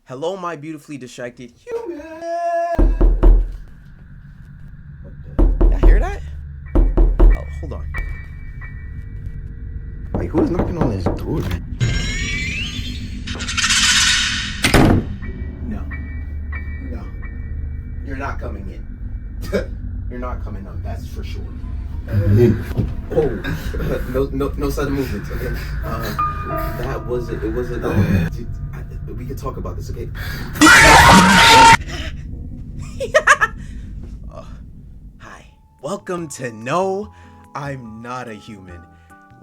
Hello, my beautifully distracted human. Y'all hear that? Oh, hold on. Wait, who's knocking on this door? No. You're not coming in. You're not coming up, that's for sure. No sudden movements, okay? That wasn't, it wasn't, we could talk about this, okay? Hi, welcome to No, I'm Not a Human.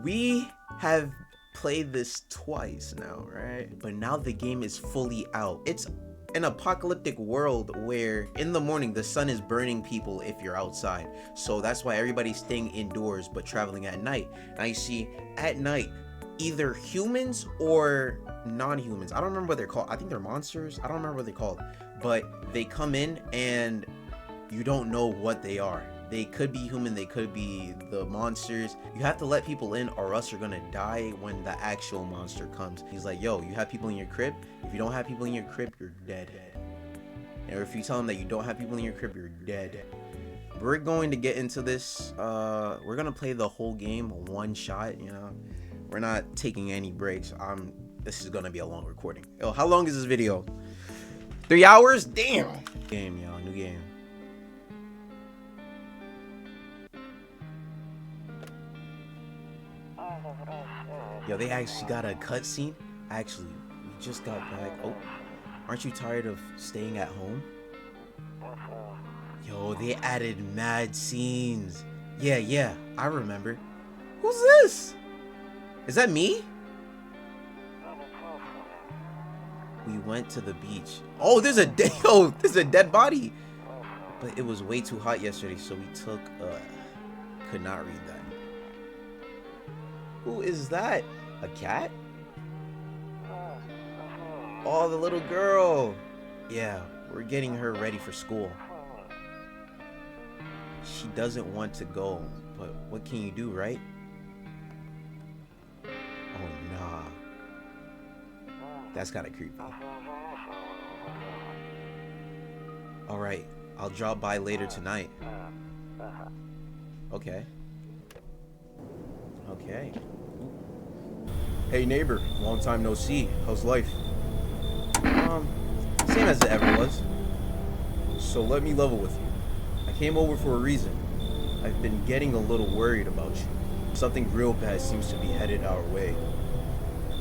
We have played this twice now, right? But now the game is fully out. It's an apocalyptic world where in the morning the sun is burning people if you're outside. So that's why everybody's staying indoors but traveling at night. Now you see, at night, either humans or non-humans, I don't remember what they're called. I think they're monsters. I don't remember what they're called. But they come in and you don't know what they are. They could be human, they could be the monsters. You have to let people in or else you're gonna die when the actual monster comes. He's like, yo, you have people in your crib? If you don't have people in your crib, you're dead. And if you tell them that you don't have people in your crib, you're dead. We're going to get into this. We're gonna play the whole game one shot, you know? We're not taking any breaks. This is gonna be a long recording. Yo, how long is this video? 3 hours? Damn! Game, y'all, new game. Yo, they actually got a cutscene. Actually, we just got back. Oh, aren't you tired of staying at home? Yo, they added mad scenes. Yeah, I remember. Who's this? Is that me? We went to the beach. Oh, there's a dead body. But it was way too hot yesterday, so we took. Could not read that. Who is that? A cat? Oh, the little girl. Yeah, we're getting her ready for school. She doesn't want to go, but what can you do, right? Oh, nah. That's kind of creepy. Alright, I'll drop by later tonight. Okay. Hey neighbor, long time no see. How's life? Same as it ever was. So let me level with you. I came over for a reason. I've been getting a little worried about you. Something real bad seems to be headed our way.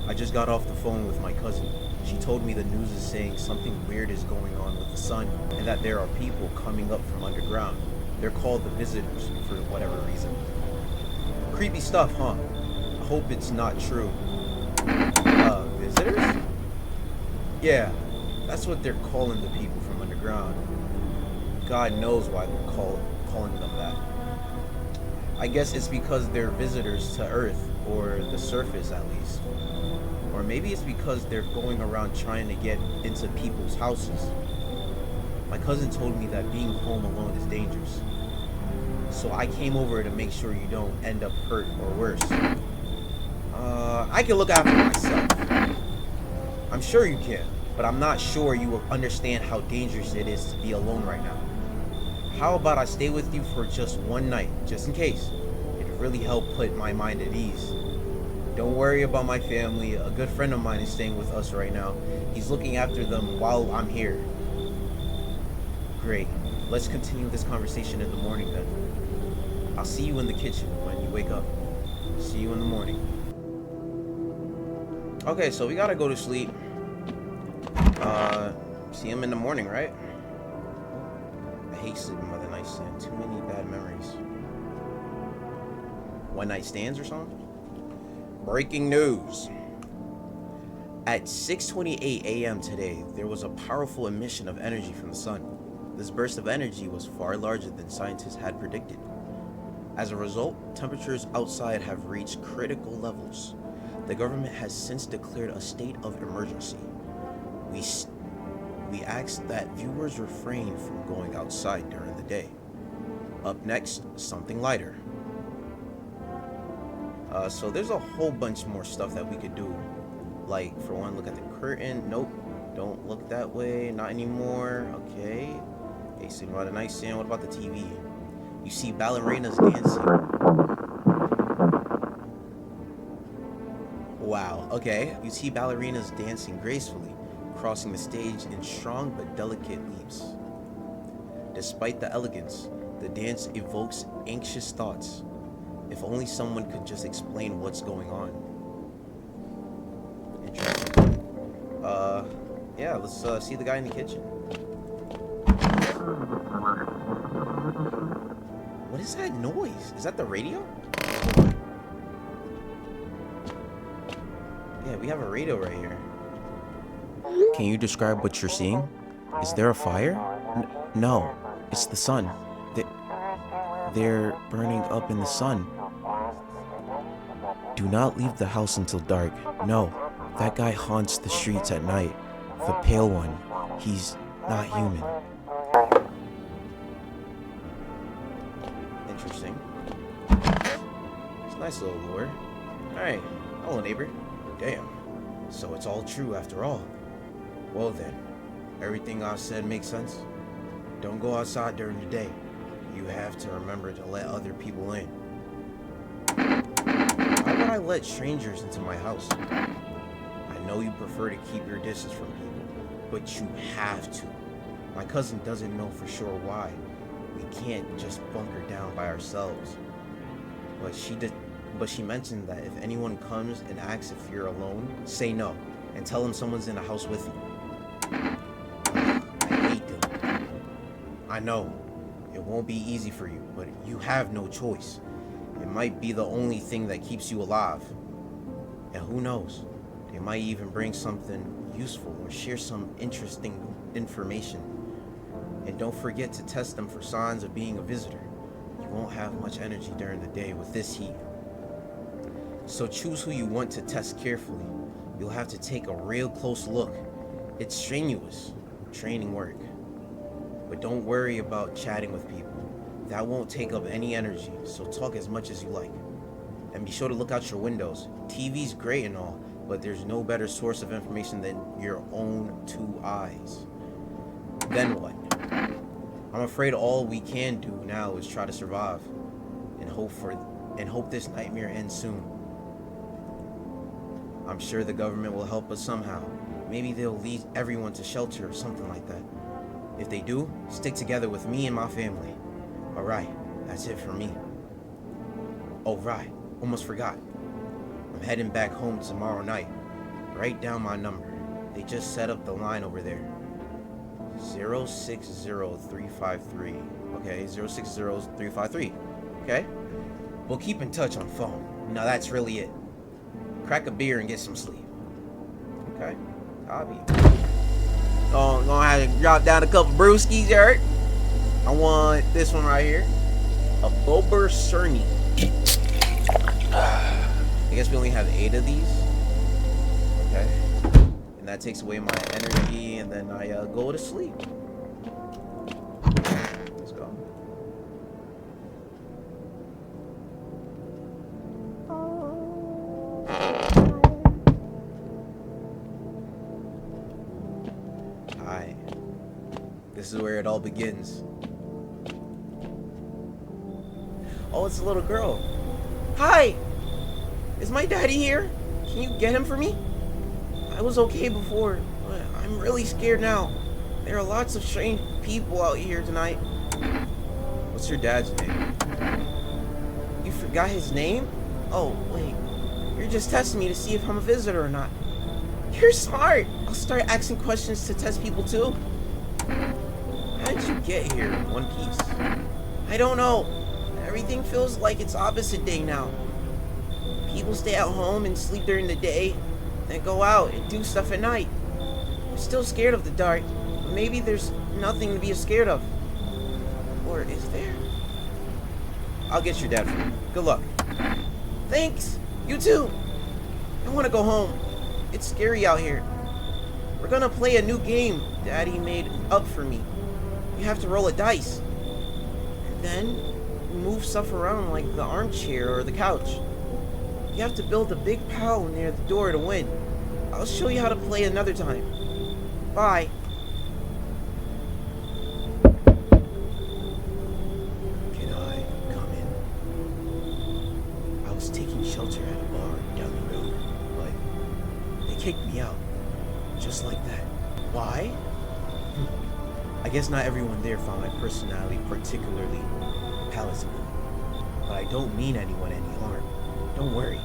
I just got off the phone with my cousin. She told me the news is saying something weird is going on with the sun and that there are people coming up from underground. They're called the visitors for whatever reason. Creepy stuff, huh? I hope it's not true. Visitors? Yeah, that's what they're calling the people from underground. God knows why they're calling them that. I guess it's because they're visitors to Earth, or the surface at least. Or maybe it's because they're going around trying to get into people's houses. My cousin told me that being home alone is dangerous. So I came over to make sure you don't end up hurt or worse. I can look after myself. I'm sure you can, but I'm not sure you will understand how dangerous it is to be alone right now. How about I stay with you for just one night, just in case? It'd really help put my mind at ease. Don't worry about my family. A good friend of mine is staying with us right now. He's looking after them while I'm here. Great. Let's continue this conversation in the morning then. I'll see you in the kitchen when you wake up. See you in the morning. Okay, so we gotta go to sleep. See him in the morning, right? I hate sleeping by the nightstand. Too many bad memories. One night stands or something? Breaking news. At 6:28 a.m. today, there was a powerful emission of energy from the sun. This burst of energy was far larger than scientists had predicted. As a result, temperatures outside have reached critical levels. The government has since declared a state of emergency. We ask that viewers refrain from going outside during the day. Up next, something lighter. So there's a whole bunch more stuff that we could do. Like, for one, look at the curtain. Nope. don't look that way. Not anymore. Okay. Okay, so about the nightstand. What about the TV? You see ballerinas dancing. Wow. Okay. You see ballerinas dancing gracefully, crossing the stage in strong but delicate leaps. Despite the elegance, the dance evokes anxious thoughts. If only someone could just explain what's going on. Interesting. Yeah, let's see the guy in the kitchen. What is that noise? Is that the radio? Yeah, we have a radio right here. Can you describe what you're seeing? Is there a fire? No, it's the sun. They're burning up in the sun. Do not leave the house until dark. No, that guy haunts the streets at night. The pale one. He's not human. Interesting. It's a nice little lure. Alright. Hello, neighbor. Damn. So it's all true after all. Well then, everything I said makes sense. Don't go outside during the day. You have to remember to let other people in. Why would I let strangers into my house? I know you prefer to keep your distance from people, but you have to. My cousin doesn't know for sure why. We can't just bunker down by ourselves. But she mentioned that if anyone comes and asks if you're alone, say no and tell them someone's in the house with you. I hate them. I know. It won't be easy for you, but you have no choice. It might be the only thing that keeps you alive. And who knows? They might even bring something useful or share some interesting information. And don't forget to test them for signs of being a visitor. You won't have much energy during the day with this heat. So choose who you want to test carefully. You'll have to take a real close look. It's strenuous training work. But don't worry about chatting with people. That won't take up any energy, so talk as much as you like. And be sure to look out your windows. TV's great and all, but there's no better source of information than your own two eyes. Then what? I'm afraid all we can do now is try to survive and hope this nightmare ends soon. I'm sure the government will help us somehow. Maybe they'll lead everyone to shelter or something like that. If they do, stick together with me and my family. Alright, that's it for me. Oh right, almost forgot. I'm heading back home tomorrow night. Write down my number. They just set up the line over there. 060353. Okay, 060353. Okay? We'll keep in touch on phone. Now that's really it. Crack a beer and get some sleep. Okay? Copy. Oh, gonna have to drop down a couple brewskis, Eric. I want this one right here. A Bober Cerny. I guess we only have 8 of these. Okay. And that takes away my energy, and then I go to sleep. Let's go. Hi. This is where it all begins. Oh, it's a little girl. Hi! Is my daddy here? Can you get him for me? I was okay before, but I'm really scared now. There are lots of strange people out here tonight. What's your dad's name? You forgot his name? Oh, wait. You're just testing me to see if I'm a visitor or not. You're smart! I'll start asking questions to test people too. How did you get here in one piece? I don't know. Everything feels like it's opposite day now. People stay at home and sleep during the day, then go out and do stuff at night. I'm still scared of the dark, but maybe there's nothing to be scared of. Or is there? I'll get your dad for you. Good luck. Thanks! You too! I want to go home. It's scary out here. We're gonna play a new game Daddy made up for me. You have to roll a dice. And then move stuff around like the armchair or the couch. You have to build a big pile near the door to win. I'll show you how to play another time. Bye. Can I come in? I was taking shelter at a bar down the road, but they kicked me out. Just like that. Why? I guess not everyone there found my personality particularly palatable. But I don't mean anyone any harm. Don't worry.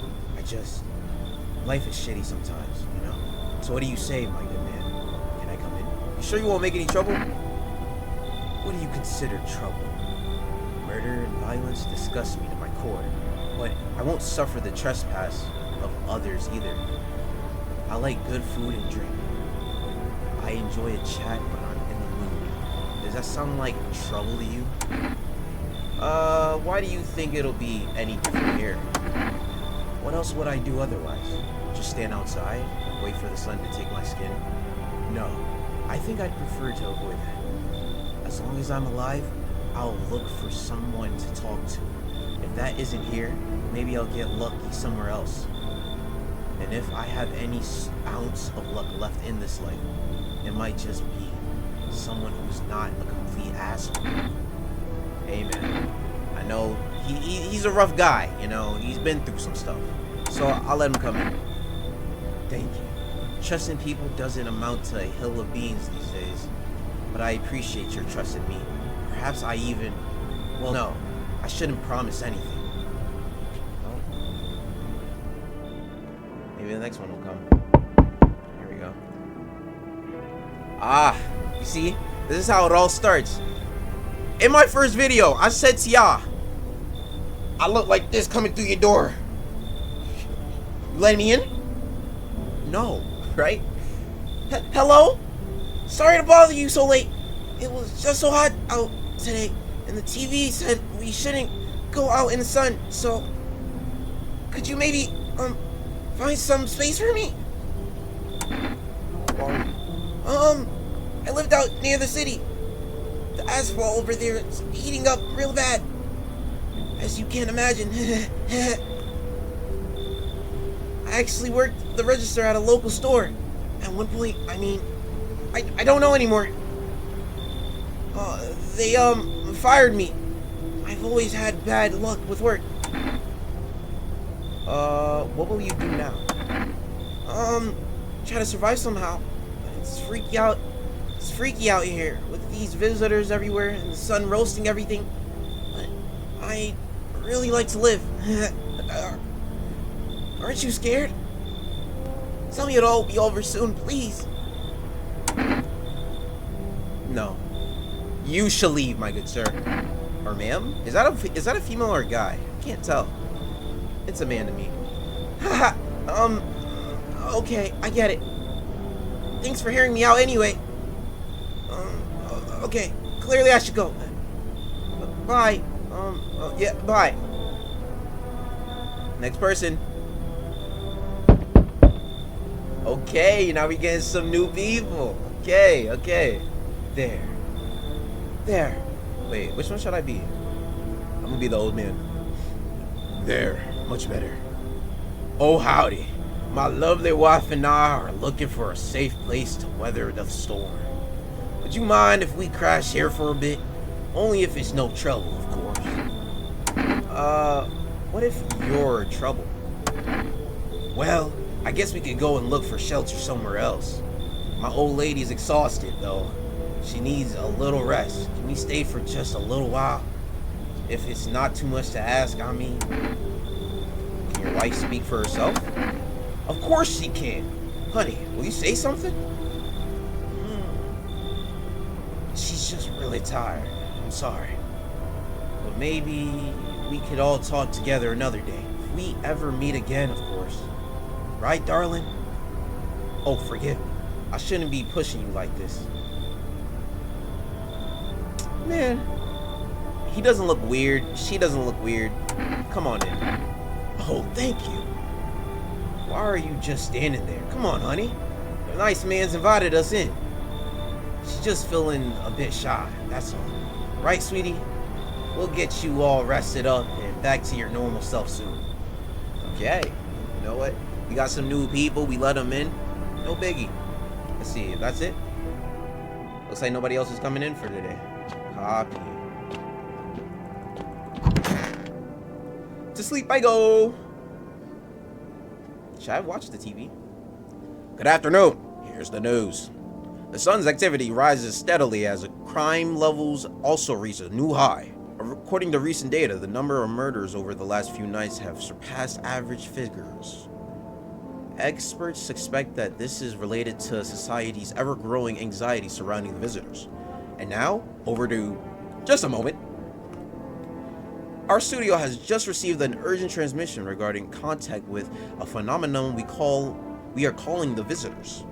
Life is shitty sometimes, you know? So what do you say, my good man? Can I come in? You sure you won't make any trouble? What do you consider trouble? Murder and violence disgust me to my core. But I won't suffer the trespass of others either. I like good food and drink. I enjoy a chat when I'm in the mood. Does that sound like trouble to you? Why do you think it'll be any different here? What else would I do otherwise? Just stand outside, wait for the sun to take my skin? No, I think I'd prefer to avoid that. As long as I'm alive, I'll look for someone to talk to. If that isn't here, maybe I'll get lucky somewhere else. And if I have any ounce of luck left in this life, it might just be someone who's not a complete asshole. Hey man, I know he's a rough guy, you know, he's been through some stuff. So I'll let him come in. Thank you. Trusting people doesn't amount to a hill of beans these days. But I appreciate your trust in me. Perhaps I even... Well, no. I shouldn't promise anything. Well, maybe the next one will come. Here we go. Ah, you see? This is how it all starts. In my first video, I said to y'all, I look like this coming through your door. You letting me in? No, right? Hello? Sorry to bother you so late. It was just so hot out today, and the TV said we shouldn't go out in the sun, so could you maybe, find some space for me? I lived out near the city. The asphalt over there is heating up real bad. As you can't imagine. I actually worked the register at a local store. At one point, I don't know anymore. They fired me. I've always had bad luck with work. What will you do now? Try to survive somehow. It's freaky out. It's freaky out here with these visitors everywhere and the sun roasting everything. But I really like to live. Aren't you scared? Tell me it'll all be over soon, please. No. You shall leave, my good sir. Or ma'am? Is that a female or a guy? I can't tell. It's a man to me. Haha. Okay, I get it. Thanks for hearing me out anyway. Okay, clearly I should go. Bye. Yeah, bye. Next person. Okay, now we getting some new people. Okay. There. Wait, which one should I be? I'm gonna be the old man. There, much better. Oh, howdy. My lovely wife and I are looking for a safe place to weather the storm. Would you mind if we crash here for a bit? Only if it's no trouble, of course. What if you're trouble? Well, I guess we could go and look for shelter somewhere else. My old lady's exhausted, though. She needs a little rest. Can we stay for just a little while? If it's not too much to ask, I mean... Can your wife speak for herself? Of course she can. Honey, will you say something? She's just really tired. I'm sorry. But maybe we could all talk together another day. If we ever meet again, of course. Right, darling? Oh, forgive me. I shouldn't be pushing you like this. Man, he doesn't look weird. She doesn't look weird. Come on in. Oh, thank you. Why are you just standing there? Come on, honey. The nice man's invited us in. She's just feeling a bit shy, that's all. Right, sweetie? We'll get you all rested up and back to your normal self soon. Okay. You know what? We got some new people. We let them in. No biggie. Let's see. That's it. Looks like nobody else is coming in for today. Copy. To sleep I go. Should I watch the TV? Good afternoon. Here's the news. The sun's activity rises steadily as crime levels also reach a new high. According to recent data, the number of murders over the last few nights have surpassed average figures. Experts suspect that this is related to society's ever-growing anxiety surrounding the visitors. And now, over to just a moment. Our studio has just received an urgent transmission regarding contact with a phenomenon we are calling the visitors.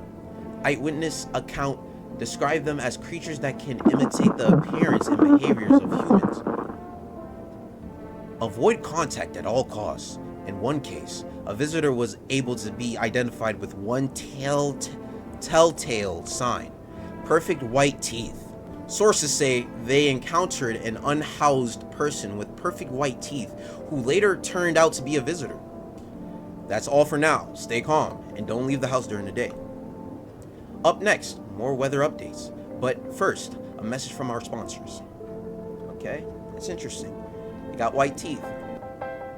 Eyewitness account describe them as creatures that can imitate the appearance and behaviors of humans. Avoid contact at all costs. In one case, a visitor was able to be identified with one telltale sign: perfect white teeth. Sources say they encountered an unhoused person with perfect white teeth who later turned out to be a visitor. That's all for now. Stay calm and don't leave the house during the day. Up next, more weather updates. But first, a message from our sponsors. Okay, that's interesting. You got white teeth.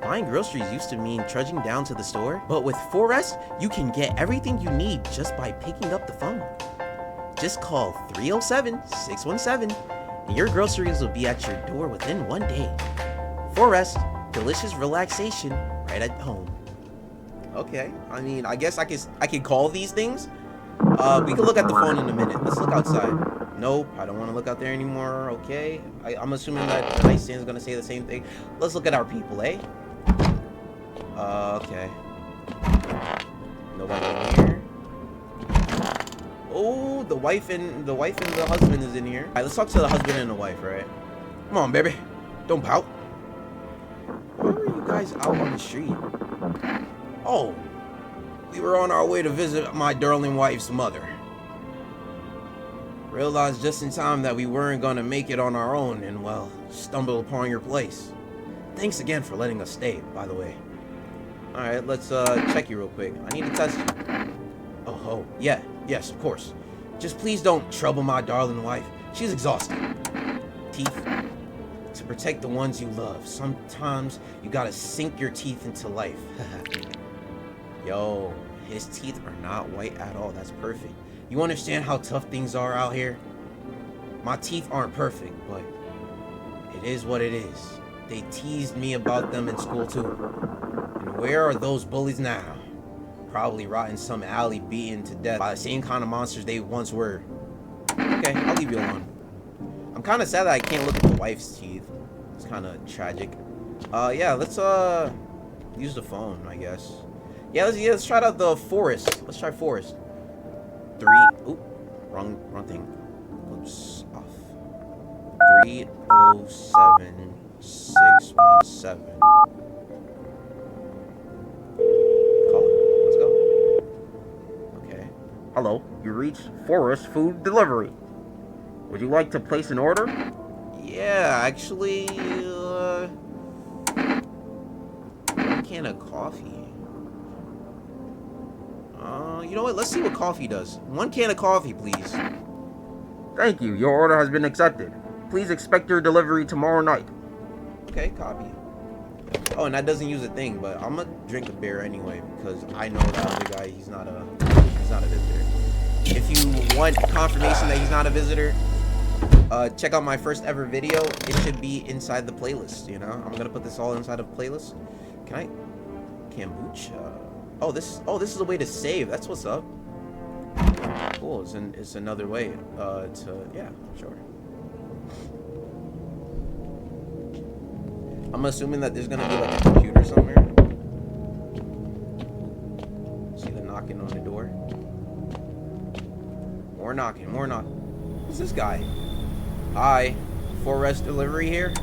Buying groceries used to mean trudging down to the store, but with 4S, you can get everything you need just by picking up the phone. Just call 307-617 and your groceries will be at your door within 1 day. 4S, delicious relaxation right at home. Okay, I mean, I guess I could call these things. We can look at the phone in a minute. Let's look outside. Nope, I don't want to look out there anymore. Okay, I'm assuming that the nightstand is gonna say the same thing. Let's look at our people, eh? Okay. Nobody in here. Oh, the wife and the husband is in here. All right, let's talk to the husband and the wife, right? Come on, baby, don't pout. Why are you guys out on the street? Oh, we were on our way to visit my darling wife's mother. Realized just in time that we weren't gonna make it on our own and, well, stumbled upon your place. Thanks again for letting us stay, by the way. Alright, let's check you real quick. I need to test you. Oh, yeah, yes, of course. Just please don't trouble my darling wife. She's exhausted. Teeth. To protect the ones you love, sometimes you gotta sink your teeth into life. Yo, his teeth are not white at all. That's perfect. You understand how tough things are out here? My teeth aren't perfect, but it is what it is. They teased me about them in school too. And where are those bullies now? Probably rotting some alley beaten to death by the same kind of monsters they once were. Okay, I'll leave you alone. I'm kind of sad that I can't look at the wife's teeth. It's kind of tragic. Yeah, let's use the phone, I guess. Yeah, let's try out the forest. Let's try forest. 3. Oop, wrong thing. Oops, off. 307-617. Call it. Let's go. Okay. Hello, you reached Forest Food Delivery. Would you like to place an order? Yeah, actually, 1 can of coffee. You know what? Let's see what coffee does. 1 can of coffee, please. Thank you. Your order has been accepted. Please expect your delivery tomorrow night. Okay, copy. Oh, and that doesn't use a thing, but I'm gonna drink a beer anyway because I know the other guy. He's not a visitor. If you want confirmation that he's not a visitor, check out my first ever video. It should be inside the playlist. You know, I'm gonna put this all inside of playlist. Can I? Kombucha. Oh, this is a way to save. That's what's up. Cool. It's another way yeah, sure. I'm assuming that there's gonna be like a computer somewhere. See the knocking on the door. More knocking. Who's this guy? Hi, 4S delivery here.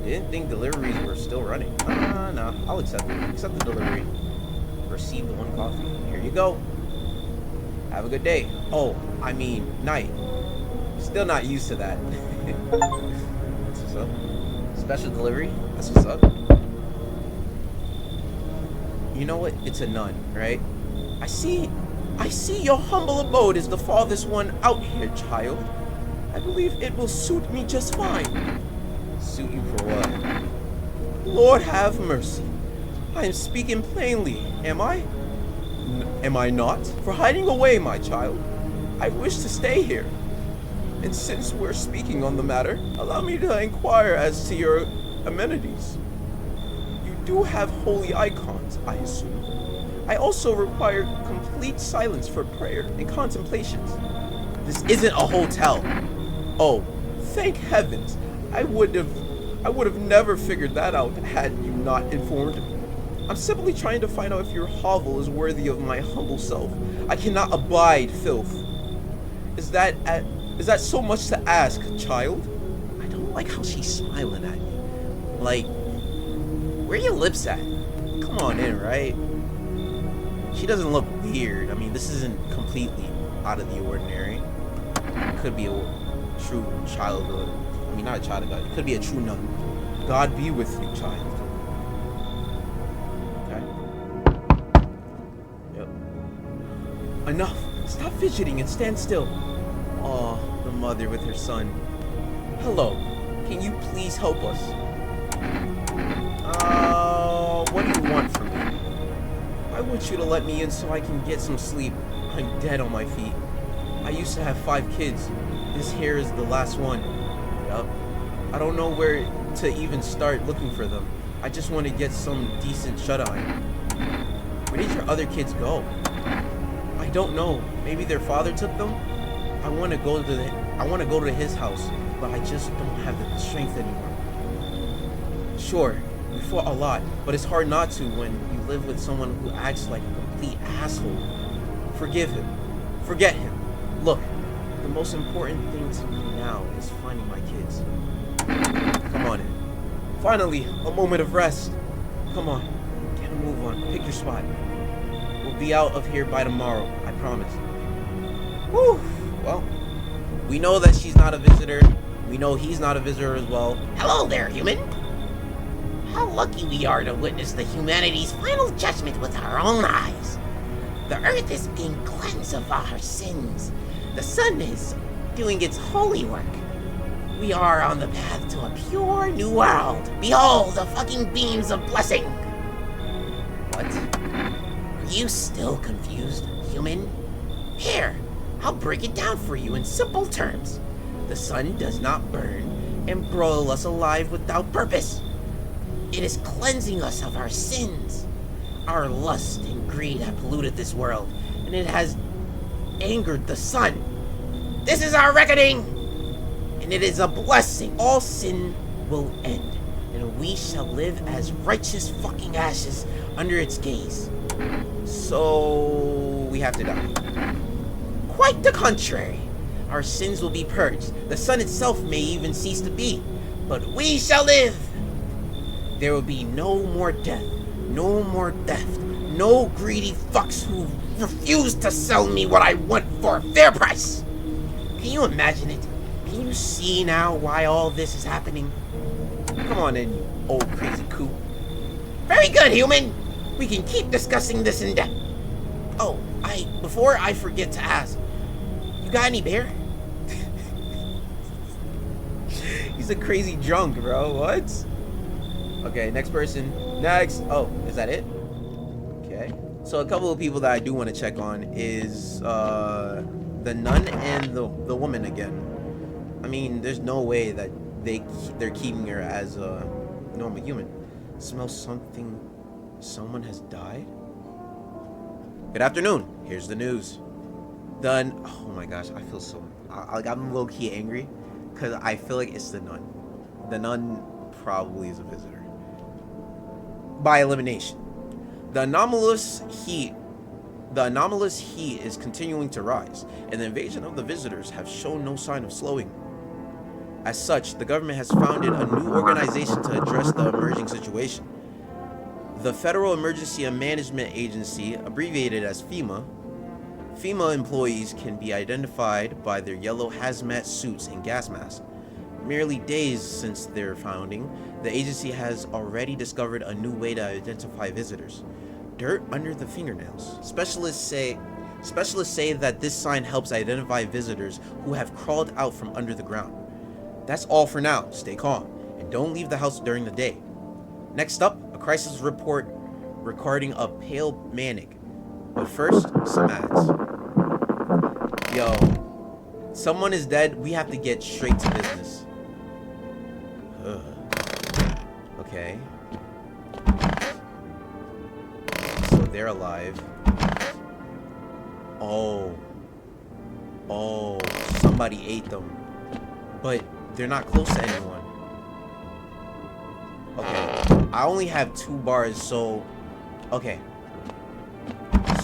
Didn't think deliveries were still running. No, I'll accept it. Accept the delivery. Receive the 1 coffee. Here you go. Have a good day. Oh, I mean, night. Still not used to that. That's what's up. Special delivery. That's what's up. You know what? It's a nun, right? I see I see your humble abode is the farthest one out here, child. I believe it will suit me just fine. Suit you for what? Lord have mercy. I am speaking plainly, am I? Am I not? For hiding away, my child. I wish to stay here. And since we're speaking on the matter, allow me to inquire as to your amenities. You do have holy icons, I assume. I also require complete silence for prayer and contemplations. This isn't a hotel. Oh, thank heavens. I would have never figured that out had you not informed me. I'm simply trying to find out if your hovel is worthy of my humble self. I cannot abide filth. Is that so much to ask, child? I don't like how she's smiling at me. Like, where are your lips at? Come on in, right? She doesn't look weird. I mean, this isn't completely out of the ordinary. It could be a true child of, I mean, not a child of God. It could be a true nun. God be with you, child. Okay. Yep. Enough. Stop fidgeting and stand still. Oh, the mother with her son. Hello. Can you please help us? What do you want from me? I want you to let me in so I can get some sleep. I'm dead on my feet. I used to have 5 kids. This here is the last one. Yup. I don't know where to even start looking for them. I just want to get some decent shut-eye. Where did your other kids go? I don't know. Maybe their father took them? I want to go to his house, but I just don't have the strength anymore. Sure, we fought a lot, but it's hard not to when you live with someone who acts like a complete asshole. Forgive him. Forget him. Look, the most important thing to me now is finding my kids. Come on in. Finally, a moment of rest. Come on, get a move on. Pick your spot. We'll be out of here by tomorrow, I promise. Whew. Well, we know that she's not a visitor. We know he's not a visitor as well. Hello there, human. How lucky we are to witness the humanity's final judgment with our own eyes. The earth is being cleansed of our sins. The sun is doing its holy work. We are on the path to a pure new world. Behold the fucking beams of blessing. What? Are you still confused, human? Here, I'll break it down for you in simple terms. The sun does not burn and broil us alive without purpose. It is cleansing us of our sins. Our lust and greed have polluted this world, and it has angered the sun. This is our reckoning, and it is a blessing. All sin will end, and we shall live as righteous fucking ashes under its gaze. So we have to die. Quite the contrary. Our sins will be purged. The sun itself may even cease to be, but we shall live. There will be no more death, no more theft, no greedy fucks who refuse to sell me what I want for a fair price. Can you imagine it? Can you see now why all this is happening? Come on in, you old crazy coot. Very good, human. We can keep discussing this in depth. Oh, before I forget to ask, you got any beer? He's a crazy drunk, bro. What? Okay, next person. Next. Oh, is that it? Okay. So a couple of people that I do want to check on is the nun and the woman again. I mean, there's no way that they're keeping her as a normal human. Smell something. Someone has died. Good afternoon. Here's the news. Oh my gosh, I feel so. I'm low key angry because I feel like it's the nun. The nun probably is a visitor. By elimination. The anomalous heat is continuing to rise, and the invasion of the visitors have shown no sign of slowing. As such, the government has founded a new organization to address the emerging situation. The Federal Emergency Management Agency, abbreviated as FEMA. FEMA employees can be identified by their yellow hazmat suits and gas masks. Merely days since their founding, the agency has already discovered a new way to identify visitors. Dirt under the fingernails. Specialists say Specialists say that this sign helps identify visitors who have crawled out from under the ground. That's all for now. Stay calm and don't leave the house during the day. Next up, a crisis report regarding a pale manic. But first, some ads. Yo, someone is dead. We have to get straight to business. Okay. So they're alive. Oh, somebody ate them. But they're not close to anyone. Okay, I only have 2 bars, so... Okay.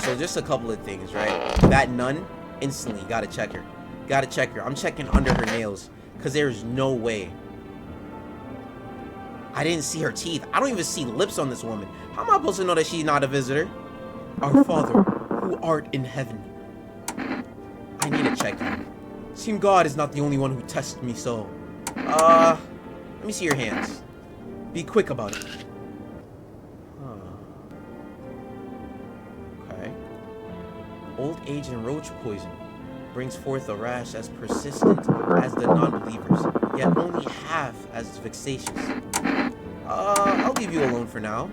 So just a couple of things, right? That nun, instantly, gotta check her. Gotta check her. I'm checking under her nails, because there's no way. I didn't see her teeth. I don't even see lips on this woman. How am I supposed to know that she's not a visitor? Our Father, who art in heaven. I need to check you. Seem God is not the only one who tests me so. Let me see your hands. Be quick about it. Okay. Old age and roach poison brings forth a rash as persistent as the non-believers, yet only half as vexatious. I'll leave you alone for now.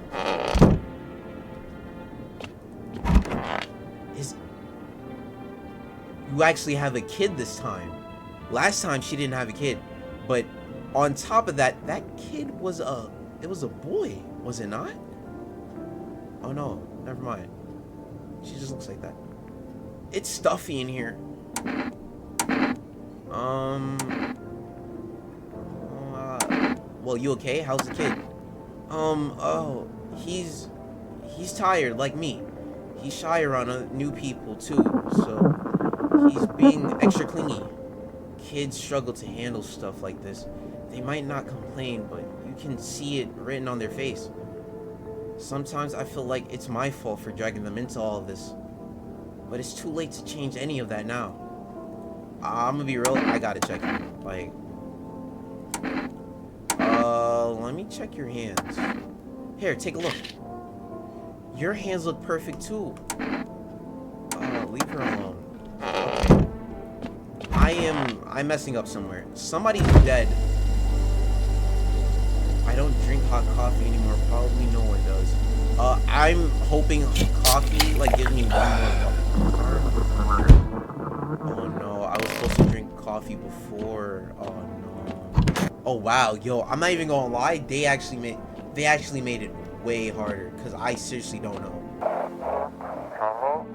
You actually have a kid this time. Last time she didn't have a kid, but on top of that, that kid was a boy, was it not? Oh no, never mind. She just looks like that. It's stuffy in here. Well, you okay? How's the kid? Oh, he's tired like me. He's shy around new people too, so he's being extra clingy. Kids struggle to handle stuff like this. They might not complain, but you can see it written on their face. Sometimes I feel like it's my fault for dragging them into all of this. But it's too late to change any of that now. I'm gonna be real, I gotta check you. Like, let me check your hands. Here, take a look. Your hands look perfect too. Leave her alone. Okay. I'm messing up somewhere. Somebody's dead. I don't drink hot coffee anymore. Probably no one does. I'm hoping coffee like gives me one more. Oh no, I was supposed to drink coffee before. Oh no. Oh wow, yo, I'm not even gonna lie. They actually made it way harder because I seriously don't know.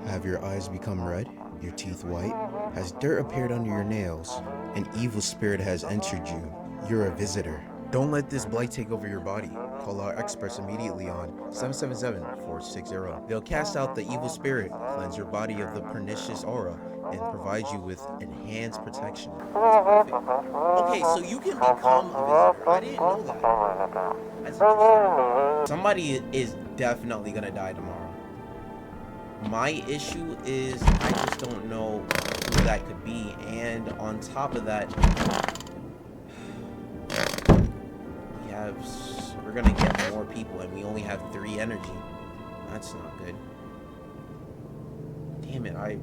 Have your eyes become red? Your teeth white? Has dirt appeared under your nails? An evil spirit has entered you. You're a visitor. Don't let this blight take over your body. Call our experts immediately on 777-460. They'll cast out the evil spirit, cleanse your body of the pernicious aura, and provide you with enhanced protection. Okay, so you can become a visitor. I didn't know that. That's interesting. Somebody is definitely gonna die tomorrow. My issue is I just don't know who that could be, and on top of that, we're gonna get more people and we only have 3 energy. That's not good. Damn it, I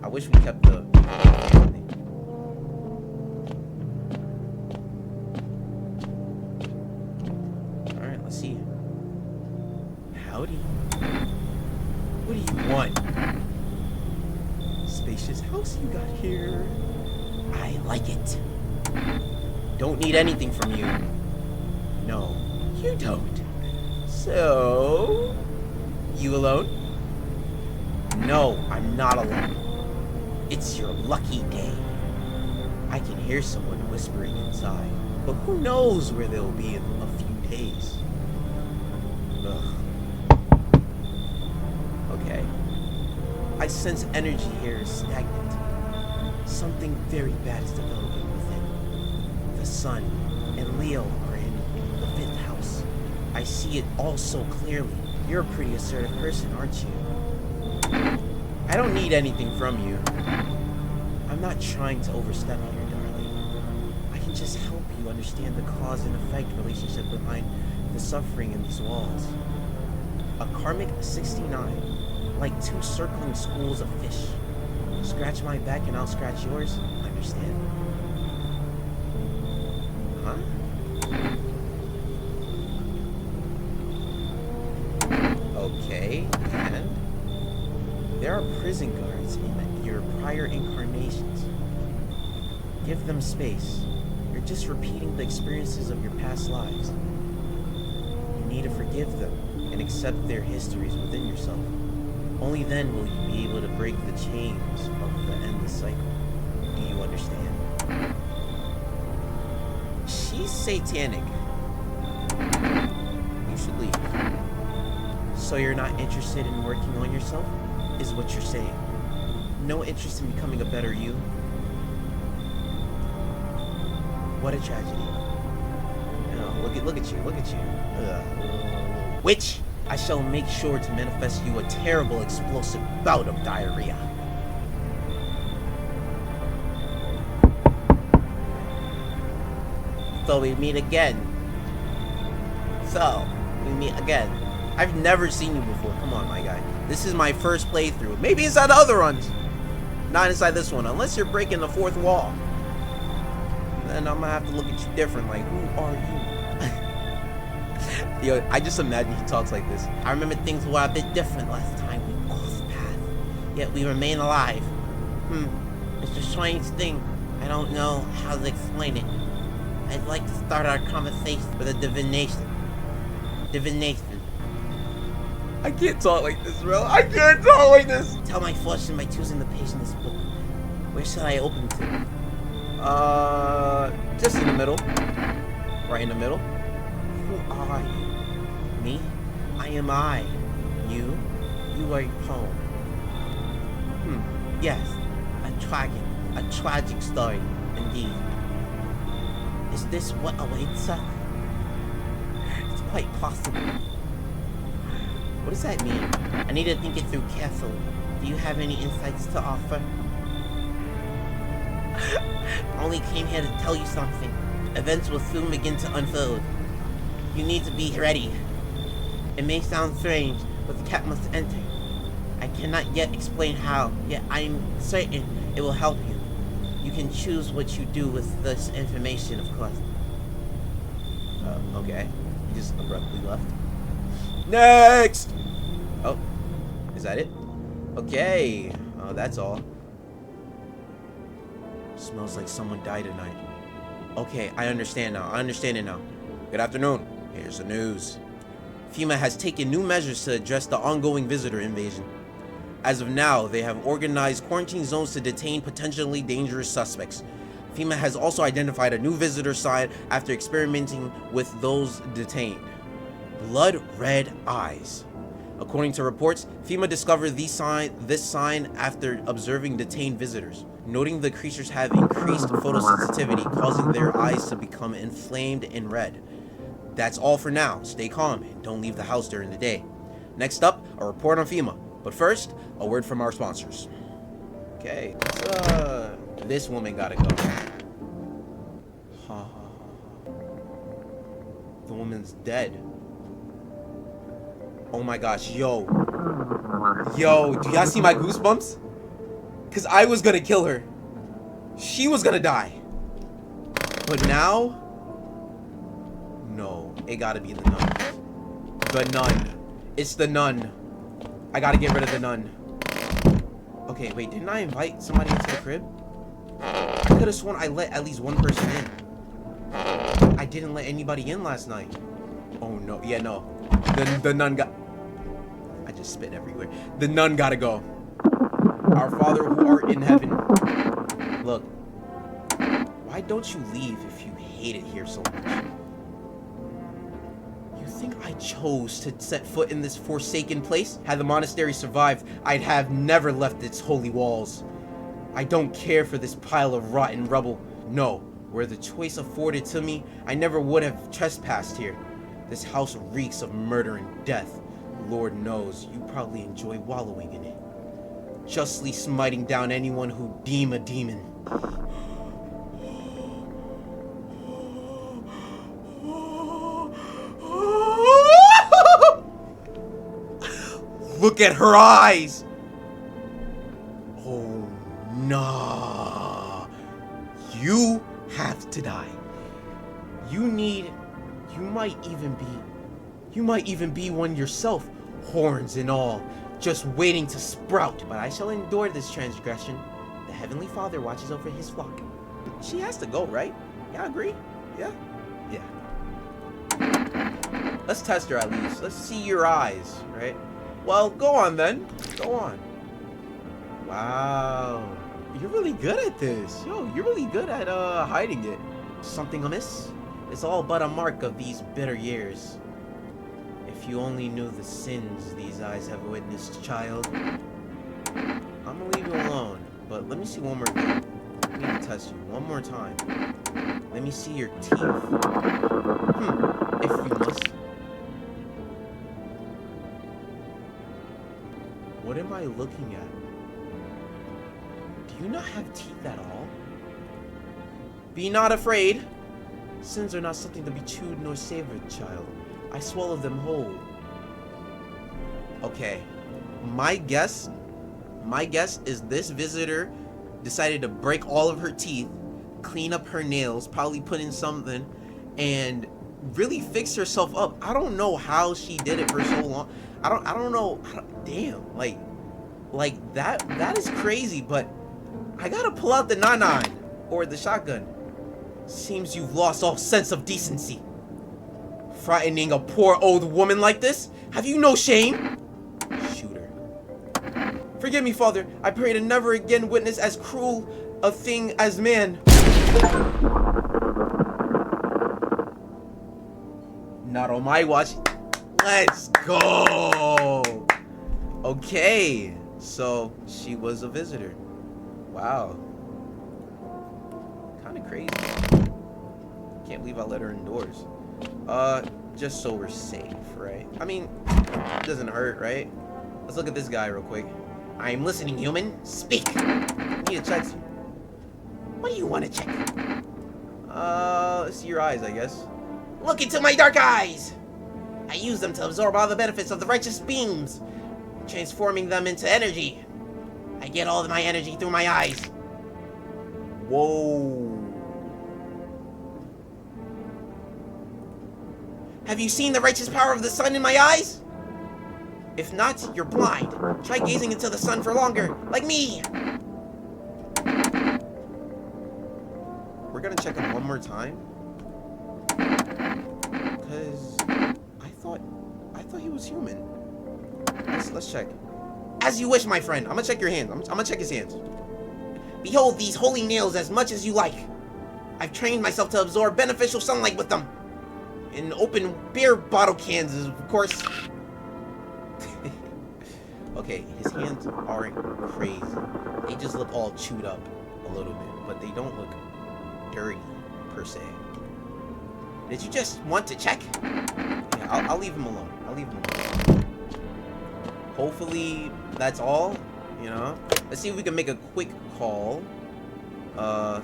wish we kept the thing. Alright, let's see. Howdy. What do you want? Spacious house you got here. I like it. Don't need anything from you. No, you don't. So, you alone? No, I'm not alone. It's your lucky day. I can hear someone whispering inside, but who knows where they'll be in a few days. Ugh. Okay. I sense energy here is stagnant. Something very bad is developing within. The sun and Leo are in the 5th house. I see it all so clearly. You're a pretty assertive person, aren't you? I don't need anything from you. I'm not trying to overstep here, darling. I can just help you understand the cause and effect relationship behind the suffering in these walls. A karmic 69. like two circling schools of fish. Scratch my back and I'll scratch yours. Understand? Huh? Okay, and there are prison guards in your prior incarnations. Give them space. You're just repeating the experiences of your past lives. You need to forgive them and accept their histories within yourself. Only then will you be able to break the chains of the endless cycle. Do you understand? She's satanic. You should leave. So you're not interested in working on yourself? Is what you're saying. No interest in becoming a better you? What a tragedy. Oh, look at you. Witch! I shall make sure to manifest you a terrible explosive bout of diarrhea. So we meet again. I've never seen you before. Come on, my guy. This is my first playthrough. Maybe inside the other ones. Not inside this one, unless you're breaking the fourth wall. Then I'm gonna have to look at you different, like, who are you? Yo, I just imagine he talks like this. I remember things were a bit different last time we crossed paths, yet we remain alive. It's a strange thing. I don't know how to explain it. I'd like to start our conversation with a divination. I can't talk like this, bro. I can't talk like this. Tell my fortune by choosing the page in this book. Where should I open to? Just in the middle. Right in the middle. Who are you? Me? I am I. You? You are your poem. Yes. A tragic story, indeed. Is this what awaits us? It's quite possible. What does that mean? I need to think it through carefully. Do you have any insights to offer? I only came here to tell you something. Events will soon begin to unfold. You need to be ready. It may sound strange, but the cat must enter. I cannot yet explain how, yet I am certain it will help you. You can choose what you do with this information, of course. Okay. He just abruptly left. Next! Oh. Is that it? Okay. Oh, that's all. Smells like someone died tonight. Okay, I understand now. I understand it now. Good afternoon. Here's the news. FEMA has taken new measures to address the ongoing visitor invasion. As of now, they have organized quarantine zones to detain potentially dangerous suspects. FEMA has also identified a new visitor site after experimenting with those detained. Blood red eyes. According to reports, FEMA discovered this sign after observing detained visitors, noting the creatures have increased photosensitivity, causing their eyes to become inflamed and red. That's all for now. Stay calm and don't leave the house during the day. Next up, a report on FEMA. But first, a word from our sponsors. Okay, this woman gotta go. The woman's dead. Oh my gosh, yo, do y'all see my goosebumps? Cause I was gonna kill her. She was gonna die. But now, no, it gotta be the nun. The nun. It's the nun. I gotta get rid of the nun. Okay, wait, didn't I invite somebody into the crib? I could have sworn I let at least one person in. I didn't let anybody in last night. Oh no, yeah, no. The nun got... I just spit everywhere. The nun gotta go. Our Father who art in heaven. Look, why don't you leave if you hate it here so much? You think I chose to set foot in this forsaken place? Had the monastery survived, I'd have never left its holy walls. I don't care for this pile of rotten rubble. No, were the choice afforded to me, I never would have trespassed here. This house reeks of murder and death. Lord knows, you probably enjoy wallowing in it. Justly smiting down anyone who deem a demon. Look at her eyes! Oh, nah. You have to die. You might even be one yourself, horns and all, just waiting to sprout. But I shall endure this transgression. The Heavenly Father watches over his flock. She has to go, right? Yeah, agree? Yeah? Yeah. Let's test her at least. Let's see your eyes, right? Well, go on then. Go on. Wow. You're really good at this. Yo, you're really good at hiding it. Something amiss? It's all but a mark of these bitter years. If you only knew the sins these eyes have witnessed, child. I'm gonna leave you alone, but let me see one more thing. I need to test you one more time. Let me see your teeth. If you must. What am I looking at? Do you not have teeth at all? Be not afraid. Sins are not something to be chewed nor savored, child. I swallow them whole. Okay. My guess is this visitor decided to break all of her teeth, clean up her nails, probably put in something, and really fix herself up. I don't know how she did it for so long. I don't know. Damn. Like that is crazy, but I gotta pull out the 9/9 or the shotgun. Seems you've lost all sense of decency. Frightening a poor old woman like this? Have you no shame? Shoot her. Forgive me, Father. I pray to never again witness as cruel a thing as man. Not on my watch. Let's go. Okay. So, she was a visitor. Wow. Kind of crazy. Can't believe I let her indoors. Just so we're safe, right? I mean, it doesn't hurt, right? Let's look at this guy real quick. I'm listening, human. Speak. I need to check you. What do you want to check? Let's see your eyes, I guess. Look into my dark eyes. I use them to absorb all the benefits of the righteous beams, transforming them into energy. I get all of my energy through my eyes. Whoa. Have you seen the righteous power of the sun in my eyes? If not, you're blind. Try gazing into the sun for longer, like me. We're gonna check him one more time. Cause I thought he was human. Let's check. As you wish, my friend. I'm gonna check your hands. I'm gonna check his hands. Behold these holy nails as much as you like. I've trained myself to absorb beneficial sunlight with them. In open beer bottle cans, of course. Okay, his hands aren't crazy. They just look all chewed up a little bit, but they don't look dirty, per se. Did you just want to check? Yeah, I'll leave him alone. I'll leave him alone. Hopefully, that's all, you know? Let's see if we can make a quick call. Yo,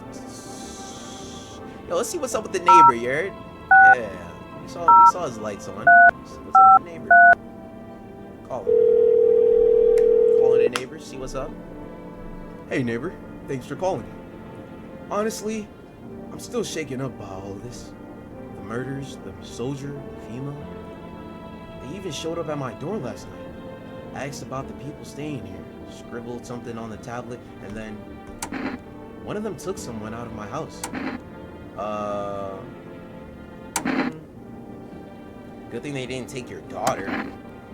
let's see what's up with the neighbor, you heard? Yeah, we saw his lights on. Let's see what's up with the neighbor? Call him. Calling the neighbor, see what's up. Hey, neighbor. Thanks for calling. Honestly, I'm still shaken up by all of this. The murders, the soldier, the female. They even showed up at my door last night. Asked about the people staying here. Scribbled something on the tablet, and then one of them took someone out of my house. Good thing they didn't take your daughter.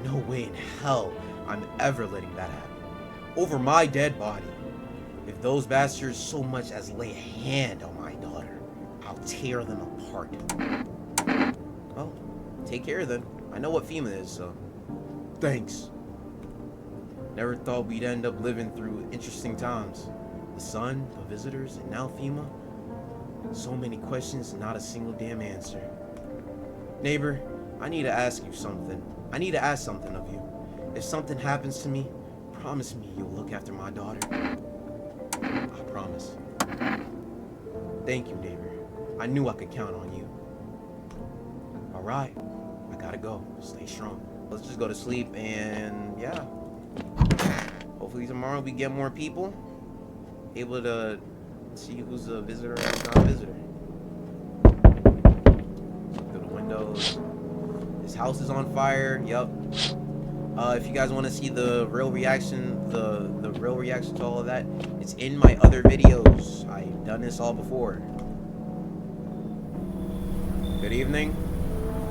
No way in hell I'm ever letting that happen. Over my dead body. If those bastards so much as lay a hand on my daughter, I'll tear them apart. Well, take care then. I know what FEMA is, so thanks. Never thought we'd end up living through interesting times. The sun, the visitors, and now FEMA. So many questions and not a single damn answer. Neighbor, I need to ask you something. I need to ask something of you. If something happens to me, promise me you'll look after my daughter. I promise. Thank you, neighbor. I knew I could count on you. Alright, I gotta go. Stay strong. let's just go to sleep, and yeah. Hopefully tomorrow we get more people. Able to see who's a visitor and who's not a visitor. Through the windows. This house is on fire. Yup. If you guys want to see the real reaction, the real reaction to all of that, it's in my other videos. I've done this all before. Good evening.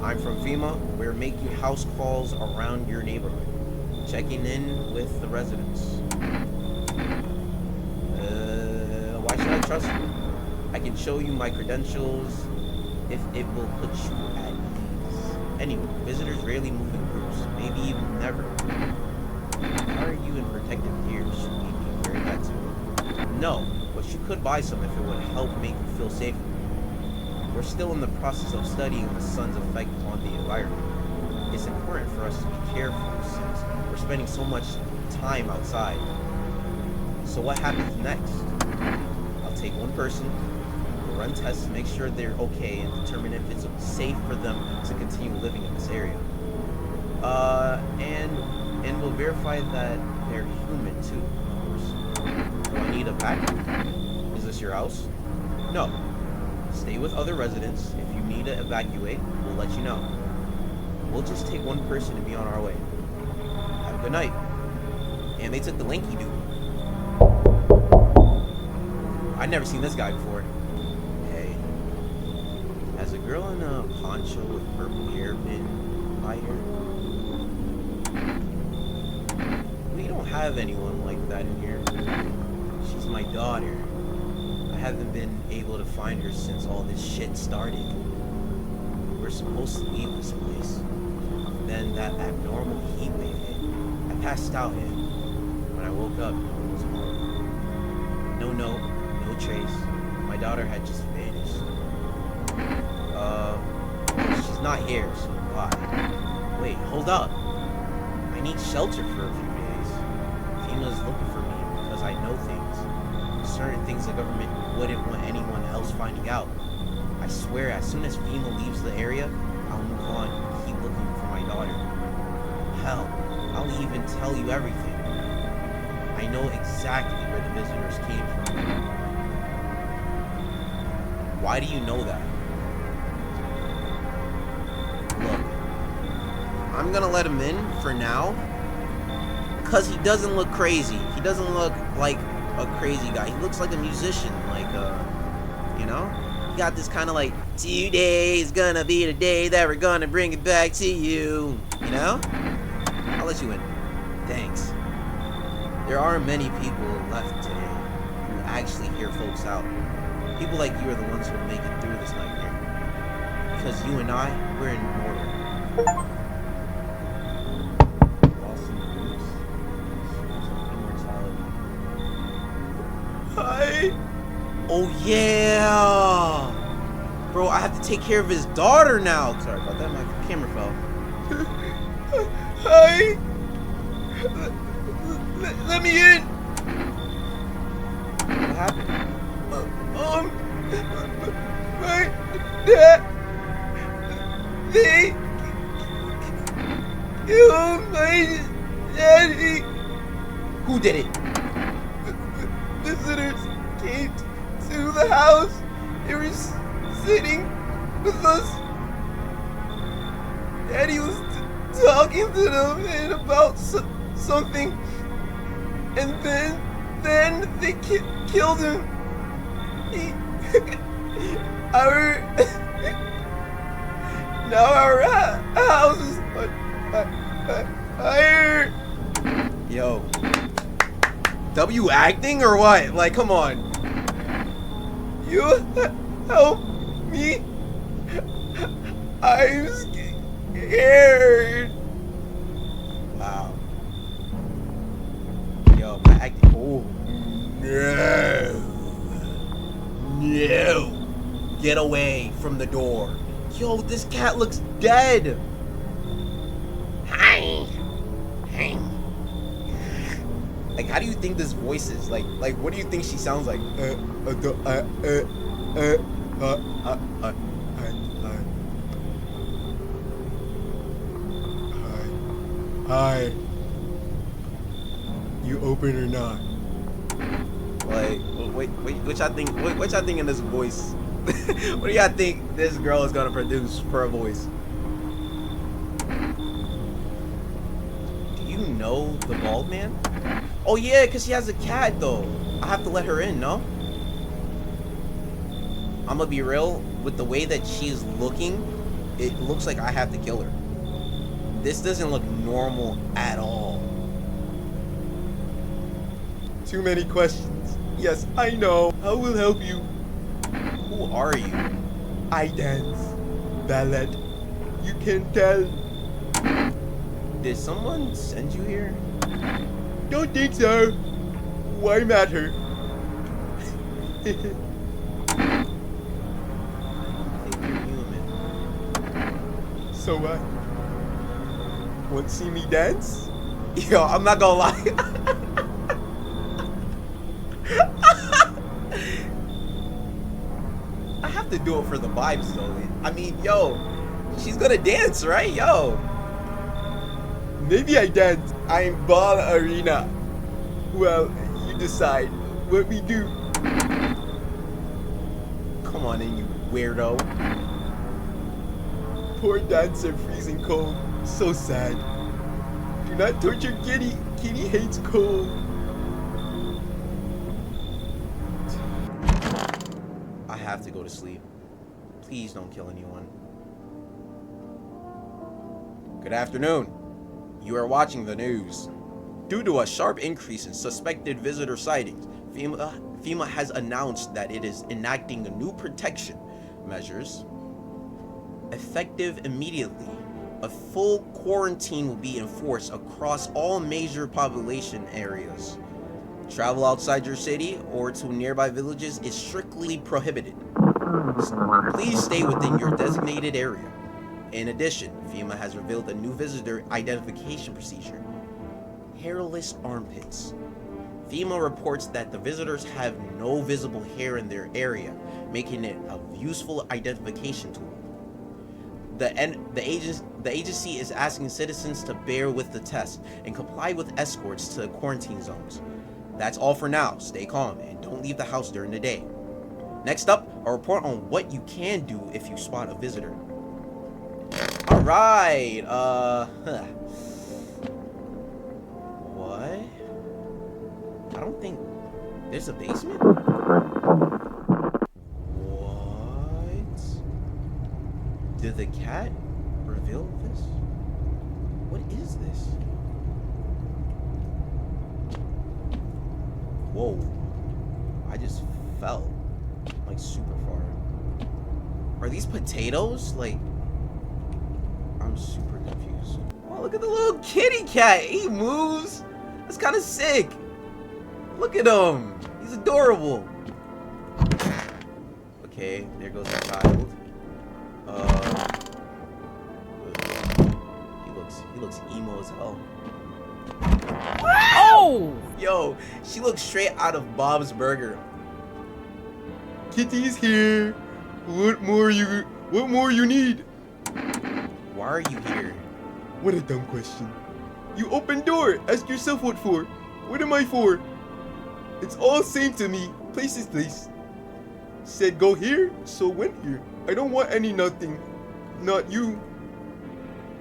I'm from FEMA. We're making house calls around your neighborhood, checking in with the residents. Why should I trust you? I can show you my credentials if it will put you at ease. Anyway, visitors rarely move in groups, maybe even never. Why are you in protective gear? Should we be wearing that too? No, but you could buy some if it would help make you feel safer. We're still in the process of studying the sun's effect on the environment. It's important for us to be careful since we're spending so much time outside. So what happens next? I'll take one person, we'll run tests to make sure they're okay and determine if it's safe for them to continue living in this area. And we'll verify that they're human too, of course. Do I need a backup? Is this your house? No. Stay with other residents. If you need to evacuate, we'll let you know. We'll just take one person and be on our way. Have a good night. And they took the lanky dude. I'd never seen this guy before. Hey. Has a girl in a poncho with purple hair been by here? We don't have anyone like that in here. She's my daughter. I haven't been able to find her since all this shit started. We're supposed to leave this place. Then that abnormal heat wave hit. I passed out and when I woke up, it was home. No note, no trace. My daughter had just vanished. She's not here, so why? Wait, hold up. I need shelter for a few days. FEMA's looking for me because I know things. Certain things the government wouldn't want anyone else finding out. I swear, as soon as FEMA leaves the area, I'll move on and keep looking for my daughter. Hell, I'll even tell you everything. I know exactly where the visitors came from. Why do you know that? Look, I'm gonna let him in for now, because he doesn't look crazy. He doesn't look like a crazy guy. He looks like a musician, like you know? He got this kind of like, today's gonna be the day that we're gonna bring it back to you, you know? I'll let you in. Thanks. There aren't many people left today who actually hear folks out. People like you are the ones who will make it through this nightmare. Because you and I, we're immortal. Hi. Oh yeah, bro! I have to take care of his daughter now. Sorry about that. My camera fell. Hi. Let me in. What happened? My dad. They killed my daddy. Who did it? Visitors came to the house. They were sitting with us. Daddy was talking to them and about something, and then they killed him. Now our house is fire. Yo. W acting or what? Like, come on. You help me. I'm scared. Wow. Yo, my acting. Oh. No. No. Get away from the door. Yo, this cat looks dead. Hi. Hi. Like, how do you think this voice is? Like, what do you think she sounds like? Hi. You open or not? Like, wait, what y'all think? What y'all think in this voice? What do y'all think this girl is gonna produce for a voice? Do you know the bald man? Oh yeah, cause she has a cat though. I have to let her in, no? I'm gonna be real, with the way that she's looking, it looks like I have to kill her. This doesn't look normal at all. Too many questions. Yes, I know. I will help you. Who are you? I dance. Ballet. You can tell. Did someone send you here? Don't think so. Why matter? I think you're human. So what? Want to see me dance? Yo, I'm not gonna lie. I have to do it for the vibes though. I mean, yo, she's gonna dance, right? Yo. Maybe I dance. I'm ball arena. Well, you decide. What we do? Come on in, you weirdo. Poor dancer freezing cold. So sad. Do not torture Kitty. Kitty hates cold. I have to go to sleep. Please don't kill anyone. Good afternoon. You are watching the news. Due to a sharp increase in suspected visitor sightings, FEMA has announced that it is enacting new protection measures effective immediately. A full quarantine will be enforced across all major population areas. Travel outside your city or to nearby villages is strictly prohibited. Please stay within your designated area. In addition, FEMA has revealed a new visitor identification procedure: hairless armpits. FEMA reports that the visitors have no visible hair in their area, making it a useful identification tool. The agency is asking citizens to bear with the test and comply with escorts to quarantine zones. That's all for now. Stay calm and don't leave the house during the day. Next up, a report on what you can do if you spot a visitor. Alright, what? I don't think there's a basement? What? Did the cat reveal this? What is this? Whoa. I just fell. Like super far. Are these potatoes? Like, I'm super confused. Oh, look at the little kitty cat. He moves. That's kind of sick. Look at him. He's adorable. Okay, there goes the child. He looks emo as hell. Oh! Yo, she looks straight out of Bob's Burger. Kitty's here. What more you need? Why are you here? What a dumb question. You open door. Ask yourself what for. What am I for? It's all same to me. Place is place. Said go here, so went here. I don't want any nothing. Not you.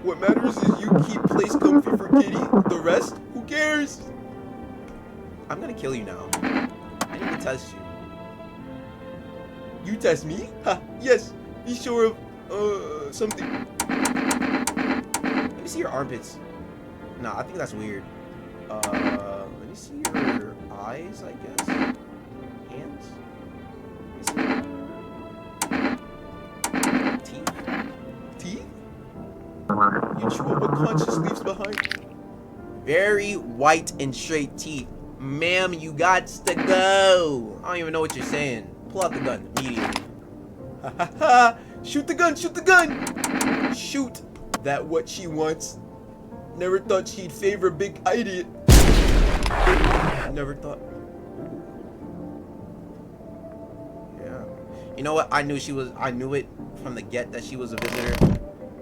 What matters is you keep place comfy for Kitty. The rest, who cares? I'm gonna kill you now. I need to test you. You test me? Ha, yes. Be sure of, something. Let me see your armpits. Nah, I think that's weird. Let me see your eyes, I guess. Hands? Let me see. Teeth? Teeth? You chew up what conscience leaves behind. Very white and straight teeth. Ma'am, you got to go. I don't even know what you're saying. Pull out the gun immediately. Ha ha ha! Shoot the gun! Shoot the gun! Shoot! That what she wants. Never thought she'd favor a big idiot. Never thought. Yeah. You know what? I knew it from the get that she was a visitor.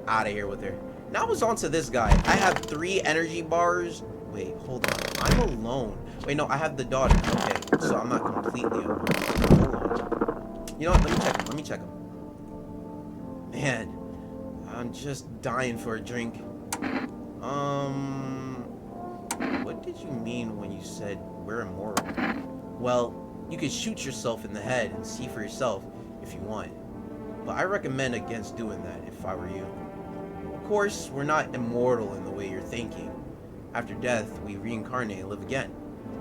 Out of here with her. Now it's on to this guy. I have 3 energy bars. Wait, hold on. I'm alone. Wait, no, I have the daughter. Okay, so I'm not completely alone. Hold on. You know what? Let me check him. Let me check him. Man, I'm just dying for a drink. What did you mean when you said we're immortal? Well, you could shoot yourself in the head and see for yourself if you want. But I recommend against doing that if I were you. Of course, we're not immortal in the way you're thinking. After death, we reincarnate and live again.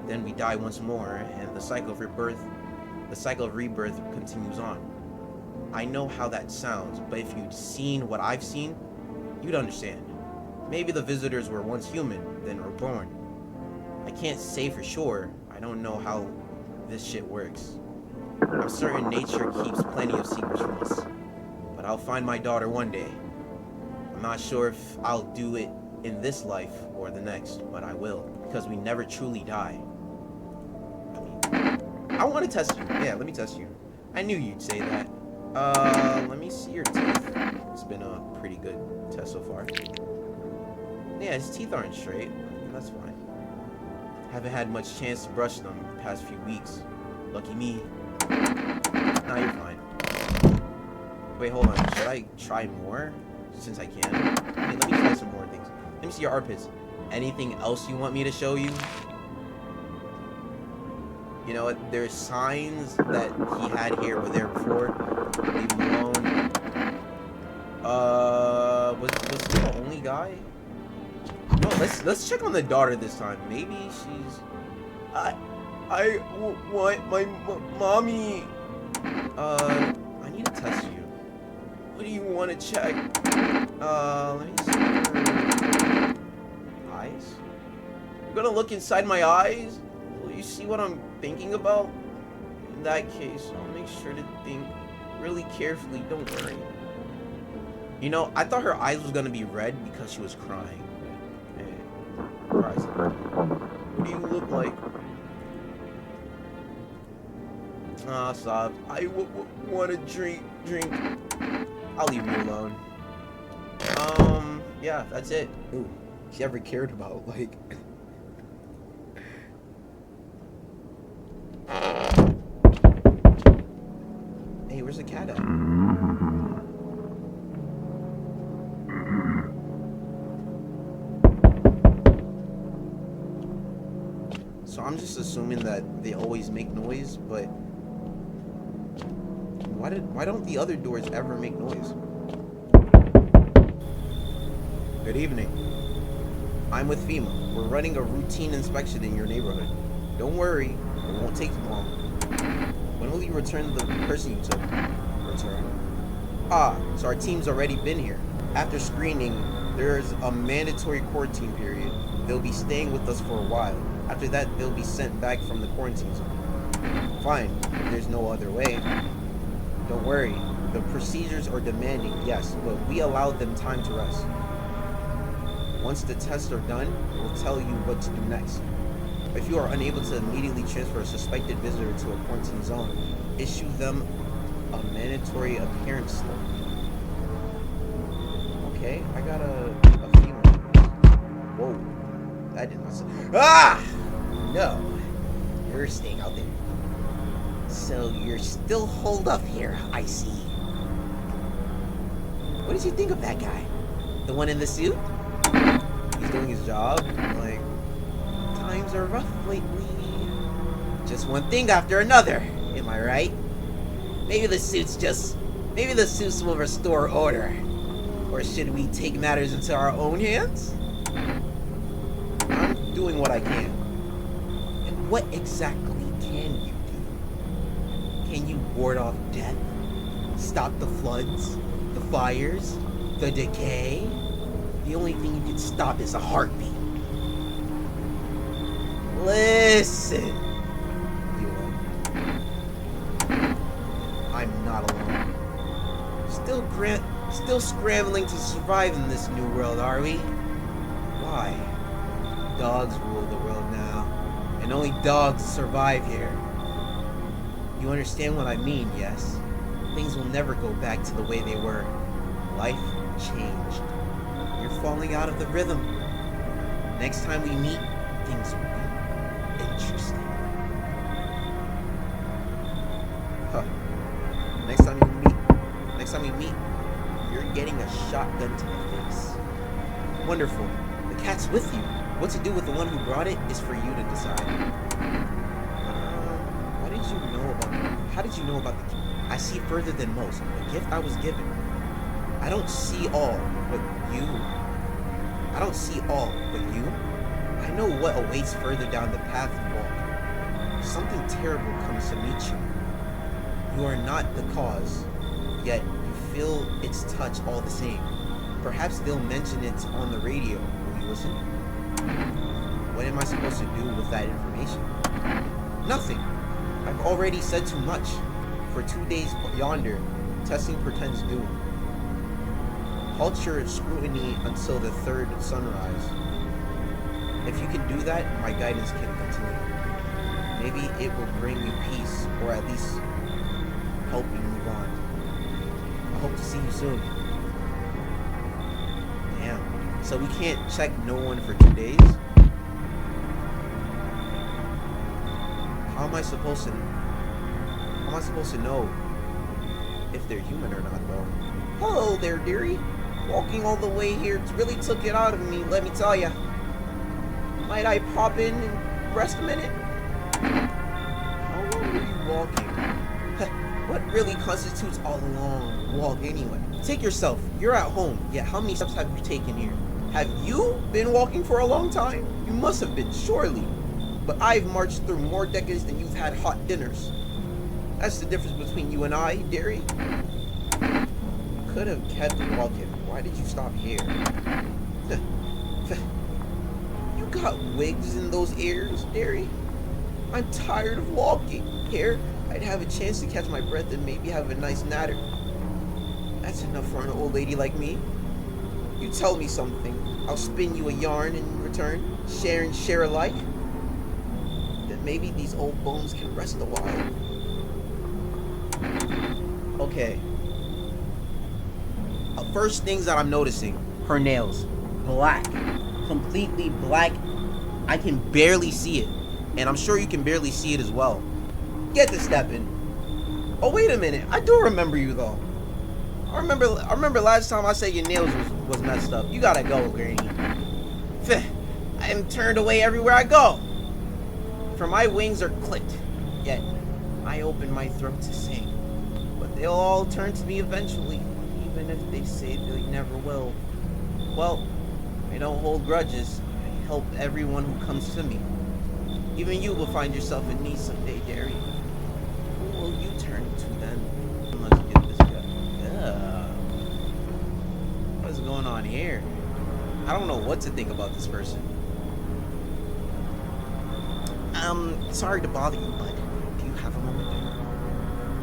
Then we die once more, and the cycle of rebirth continues on. I know how that sounds, but if you'd seen what I've seen, you'd understand. Maybe the visitors were once human, then reborn. I can't say for sure. I don't know how this shit works. I'm certain nature keeps plenty of secrets from us. But I'll find my daughter one day. I'm not sure if I'll do it in this life or the next, but I will, because we never truly die. I want to test you. Yeah, let me test you. I knew you'd say that. Let me see your teeth. It's been a pretty good test so far. Yeah, his teeth aren't straight. That's fine. Haven't had much chance to brush them the past few weeks. Lucky me. Nah, you're fine. Wait, hold on. Should I try more? Since I can. Okay, let me try some more things. Let me see your armpits. Anything else you want me to show you? You know what? There's signs that he had hair were there before. Leave him alone. Was he the only guy? No, let's check on the daughter this time. Maybe she's. I want my mommy. I need to test you. What do you want to check? Let me see your eyes. You're gonna look inside my eyes? Will you see what I'm thinking about? In that case, I'll make sure to think really carefully. Don't worry. You know, I thought her eyes was gonna be red because she was crying. What do you look like? Ah, stop. I want to drink. I'll leave you alone. Yeah, that's it. Ooh, she ever cared about, like... Hey, where's the cat at? So I'm just assuming that they always make noise, but why don't the other doors ever make noise? Good evening. I'm with FEMA. We're running a routine inspection in your neighborhood. Don't worry, it won't take long. When will you return the person you took? Return. Ah, so our team's already been here. After screening, there's a mandatory quarantine period. They'll be staying with us for a while. After that, they'll be sent back from the quarantine zone. Fine, there's no other way. Don't worry, the procedures are demanding, yes, but we allowed them time to rest. Once the tests are done, we'll tell you what to do next. If you are unable to immediately transfer a suspected visitor to a quarantine zone, issue them a mandatory appearance slip. Okay, I got a few more. Whoa, that did not sound... Ah! No, you're staying out there. So you're still holed up here, I see. What did you think of that guy? The one in the suit? He's doing his job. Like, times are rough lately. Just one thing after another. Am I right? Maybe the suits will restore order. Or should we take matters into our own hands? I'm doing what I can. And what exactly can you do? Can you ward off death? Stop the floods? The fires? The decay? The only thing you can stop is a heartbeat. Listen. You alone? I'm not alone. Still scrambling to survive in this new world, are we? Why? Dogs rule the world now, and only dogs survive here. You understand what I mean, yes? Things will never go back to the way they were. Life changed. You're falling out of the rhythm. Next time we meet, things will be interesting. Huh. Next time we meet, you're getting a shotgun to the face. Wonderful. The cat's with you. What to do with the one who brought it is for you to decide. How did you know about the gift? I see further than most. The gift I was given. I don't see all, but you. I know what awaits further down the path you walk. Something terrible comes to meet you. You are not the cause, yet you feel its touch all the same. Perhaps they'll mention it on the radio. Will you listen? What am I supposed to do with that information? Nothing. I've already said too much. For 2 days yonder, testing portends doom. Halt your scrutiny until the third sunrise. If you can do that, my guidance can continue. Maybe it will bring you peace, or at least help you move on. I hope to see you soon. Damn. So we can't check no one for 2 days? How am I supposed to know if they're human or not, though? Hello there, dearie. Walking all the way here really took it out of me, let me tell ya. Might I pop in and rest a minute? How long were you walking? What really constitutes a long walk anyway? Take yourself. You're at home. Yet how many steps have you taken here? Have you been walking for a long time? You must have been, surely. But I've marched through more decades than you've had hot dinners. That's the difference between you and I, dearie. You could have kept walking. Why did you stop here? You got wigs in those ears, dearie? I'm tired of walking. Here, I'd have a chance to catch my breath and maybe have a nice natter. That's enough for an old lady like me. You tell me something. I'll spin you a yarn in return. Share alike. Then maybe these old bones can rest a while. Okay. First things that I'm noticing, her nails. Black. Completely black. I can barely see it. And I'm sure you can barely see it as well. Get to stepping. Oh, wait a minute. I do remember you, though. I remember last time I said your nails was messed up. You gotta go, Granny. I am turned away everywhere I go. For my wings are clipped. Yet, I open my throat to sing. But they'll all turn to me eventually. Even if they say they never will. Well, I don't hold grudges. I help everyone who comes to me. Even you will find yourself in need someday, dearie. Who will you turn to then? Let's get this guy. Yeah. What's going on here? I don't know what to think about this person. Sorry to bother you, but do you have a moment?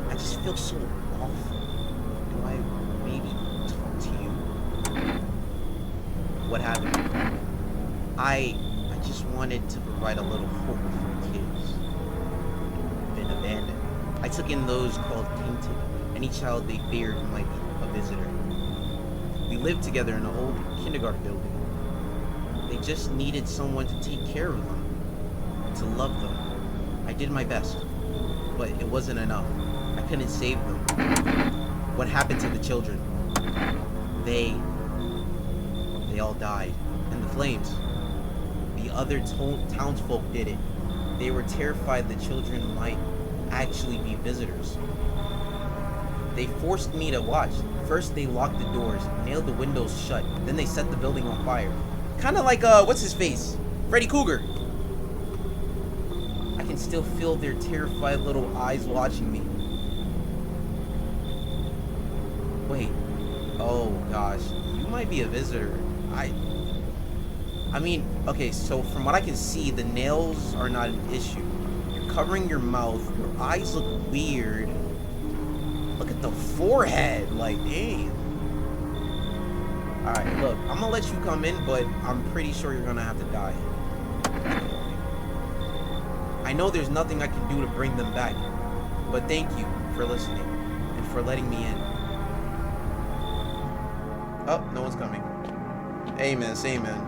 I just feel so awful. Do I maybe talk to you? What happened? I just wanted to provide a little hope for kids. Been abandoned. I took in those called painted. Any child they feared might be a visitor. We lived together in an old kindergarten building. They just needed someone to take care of them, to love them. I did my best, but it wasn't enough. I couldn't save them. What happened to the children? They all died in the flames. The other townsfolk did it. They were terrified the children might actually be visitors. They forced me to watch. First they locked the doors, nailed the windows shut, then they set the building on fire. Kinda like, what's his face? Freddy Krueger. I can still feel their terrified little eyes watching me. Wait. Oh gosh. You might be a visitor. I mean, okay, so from what I can see, the nails are not an issue. You're covering your mouth, your eyes look weird. Look at the forehead, like, dang. Alright, look, I'm gonna let you come in, but I'm pretty sure you're gonna have to die. I know there's nothing I can do to bring them back, but thank you for listening and for letting me in. Oh, no one's coming. Amen. Say amen.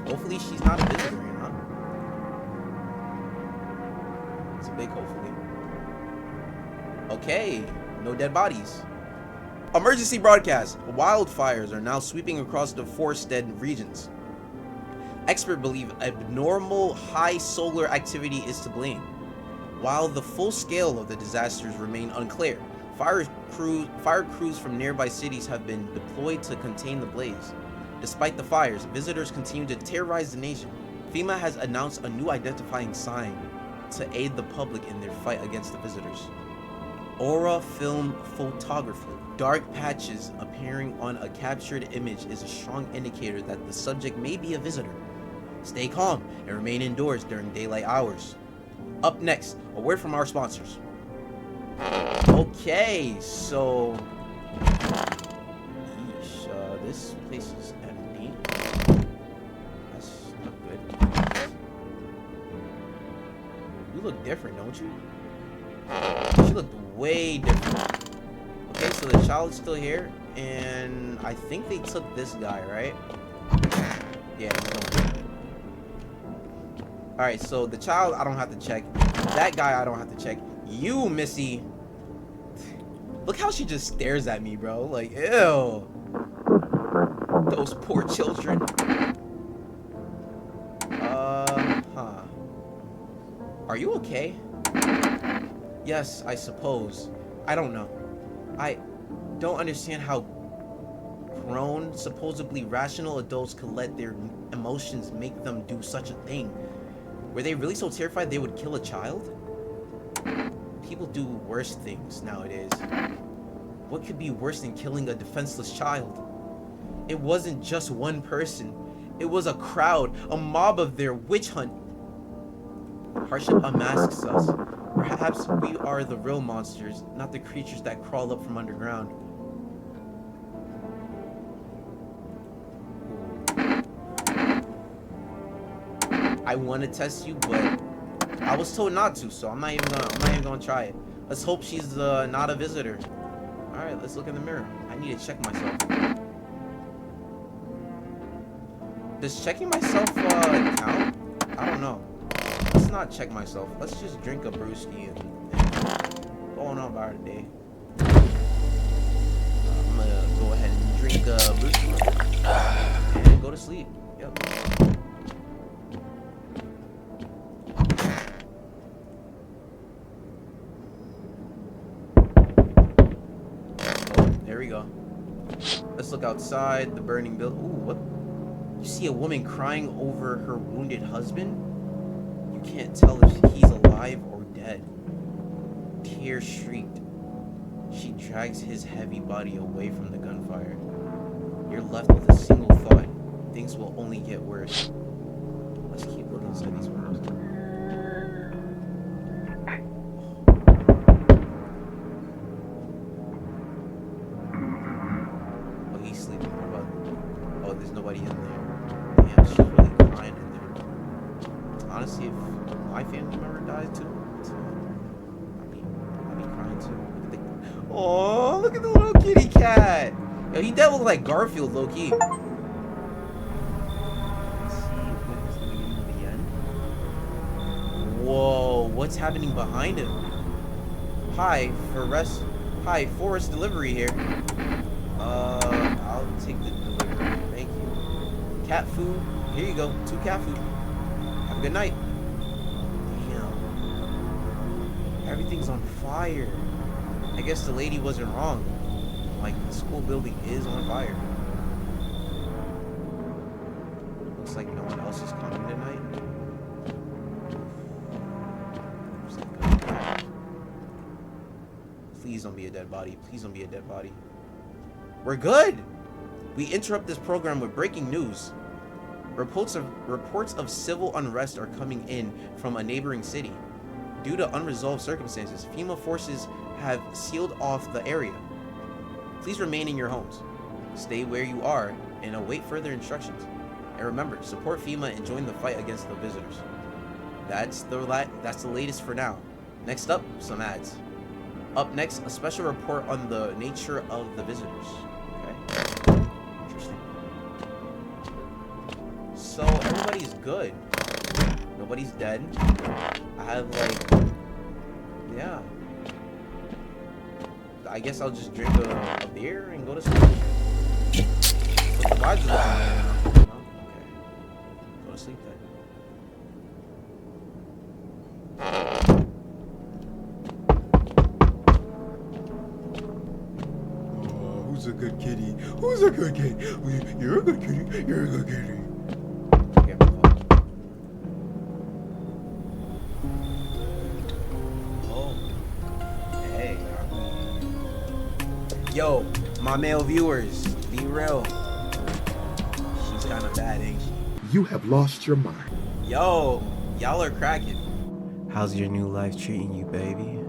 Hopefully she's not a visitor, you know? It's a big hopefully. Okay, no dead bodies. Emergency broadcast. Wildfires are now sweeping across the forested regions. Experts believe abnormal high solar activity is to blame. While the full scale of the disasters remain unclear, fire crews from nearby cities have been deployed to contain the blaze. Despite the fires, visitors continue to terrorize the nation. FEMA has announced a new identifying sign to aid the public in their fight against the visitors. Aura film photography. Dark patches appearing on a captured image is a strong indicator that the subject may be a visitor. Stay calm and remain indoors during daylight hours. Up next, a word from our sponsors. Okay, so this place is empty. That's not good. You look different, don't you? She looked way different. Okay, so the child's still here, and I think they took this guy, right? Yeah. Alright, so the child I don't have to check. That guy I don't have to check. You, Missy. Look how she just stares at me, bro. Like, ew. Those poor children. Are you okay? Yes, I suppose. I don't know. I don't understand how grown, supposedly rational adults could let their emotions make them do such a thing. Were they really so terrified they would kill a child? People do worse things nowadays. What could be worse than killing a defenseless child? It wasn't just one person. It was a crowd, a mob of their witch hunt. Hardship unmasks us. Perhaps we are the real monsters, not the creatures that crawl up from underground. I want to test you, but I was told not to, so I'm not even gonna try it. Let's hope she's not a visitor. All right, let's look in the mirror. I need to check myself. Does checking myself count? I don't know. Let's not check myself. Let's just drink a brewski and go on about our day. I'm gonna go ahead and drink a brewski and go to sleep. Yep. There we go. Let's look outside the burning building. Ooh, what? You see a woman crying over her wounded husband? You can't tell if he's alive or dead. Tears shrieked. She drags his heavy body away from the gunfire. You're left with a single thought. Things will only get worse. Let's keep looking inside these windows. Oh, he's sleeping. Oh, there's nobody in there. Damn, she's really crying in there. Honestly, if my family member died too, I'd be crying too. Oh, look at the little kitty cat. Yo, he dead look like Garfield, low key. Let's see if this is the beginning of the end. Whoa, what's happening behind him? Hi, forest delivery here. I'll take the delivery. Thank you. Cat food. Here you go. 2 cat food. Have a good night. Damn. Everything's on fire. I guess the lady wasn't wrong. Like, the school building is on fire. Looks like no one else is coming tonight. Please don't be a dead body. Please don't be a dead body. We're good! We interrupt this program with breaking news. Reports of civil unrest are coming in from a neighboring city. Due to unresolved circumstances, FEMA forces have sealed off the area. Please remain in your homes. Stay where you are and await further instructions. And remember, support FEMA and join the fight against the visitors. That's the latest for now. Next up, some ads. Up next, a special report on the nature of the visitors. Okay. so everybody's good. Nobody's dead. I have like, yeah. I guess I'll just drink a beer and go to sleep. But the vibes are looking right now. Okay. Go to sleep then. Who's a good kitty? Who's a good kitty? You're a good kitty. You're a good kitty. Okay, oh. Hey. Yo, my male viewers, be real. She's kind of bad, ain't she? You have lost your mind. Yo, y'all are cracking. How's your new life treating you, baby?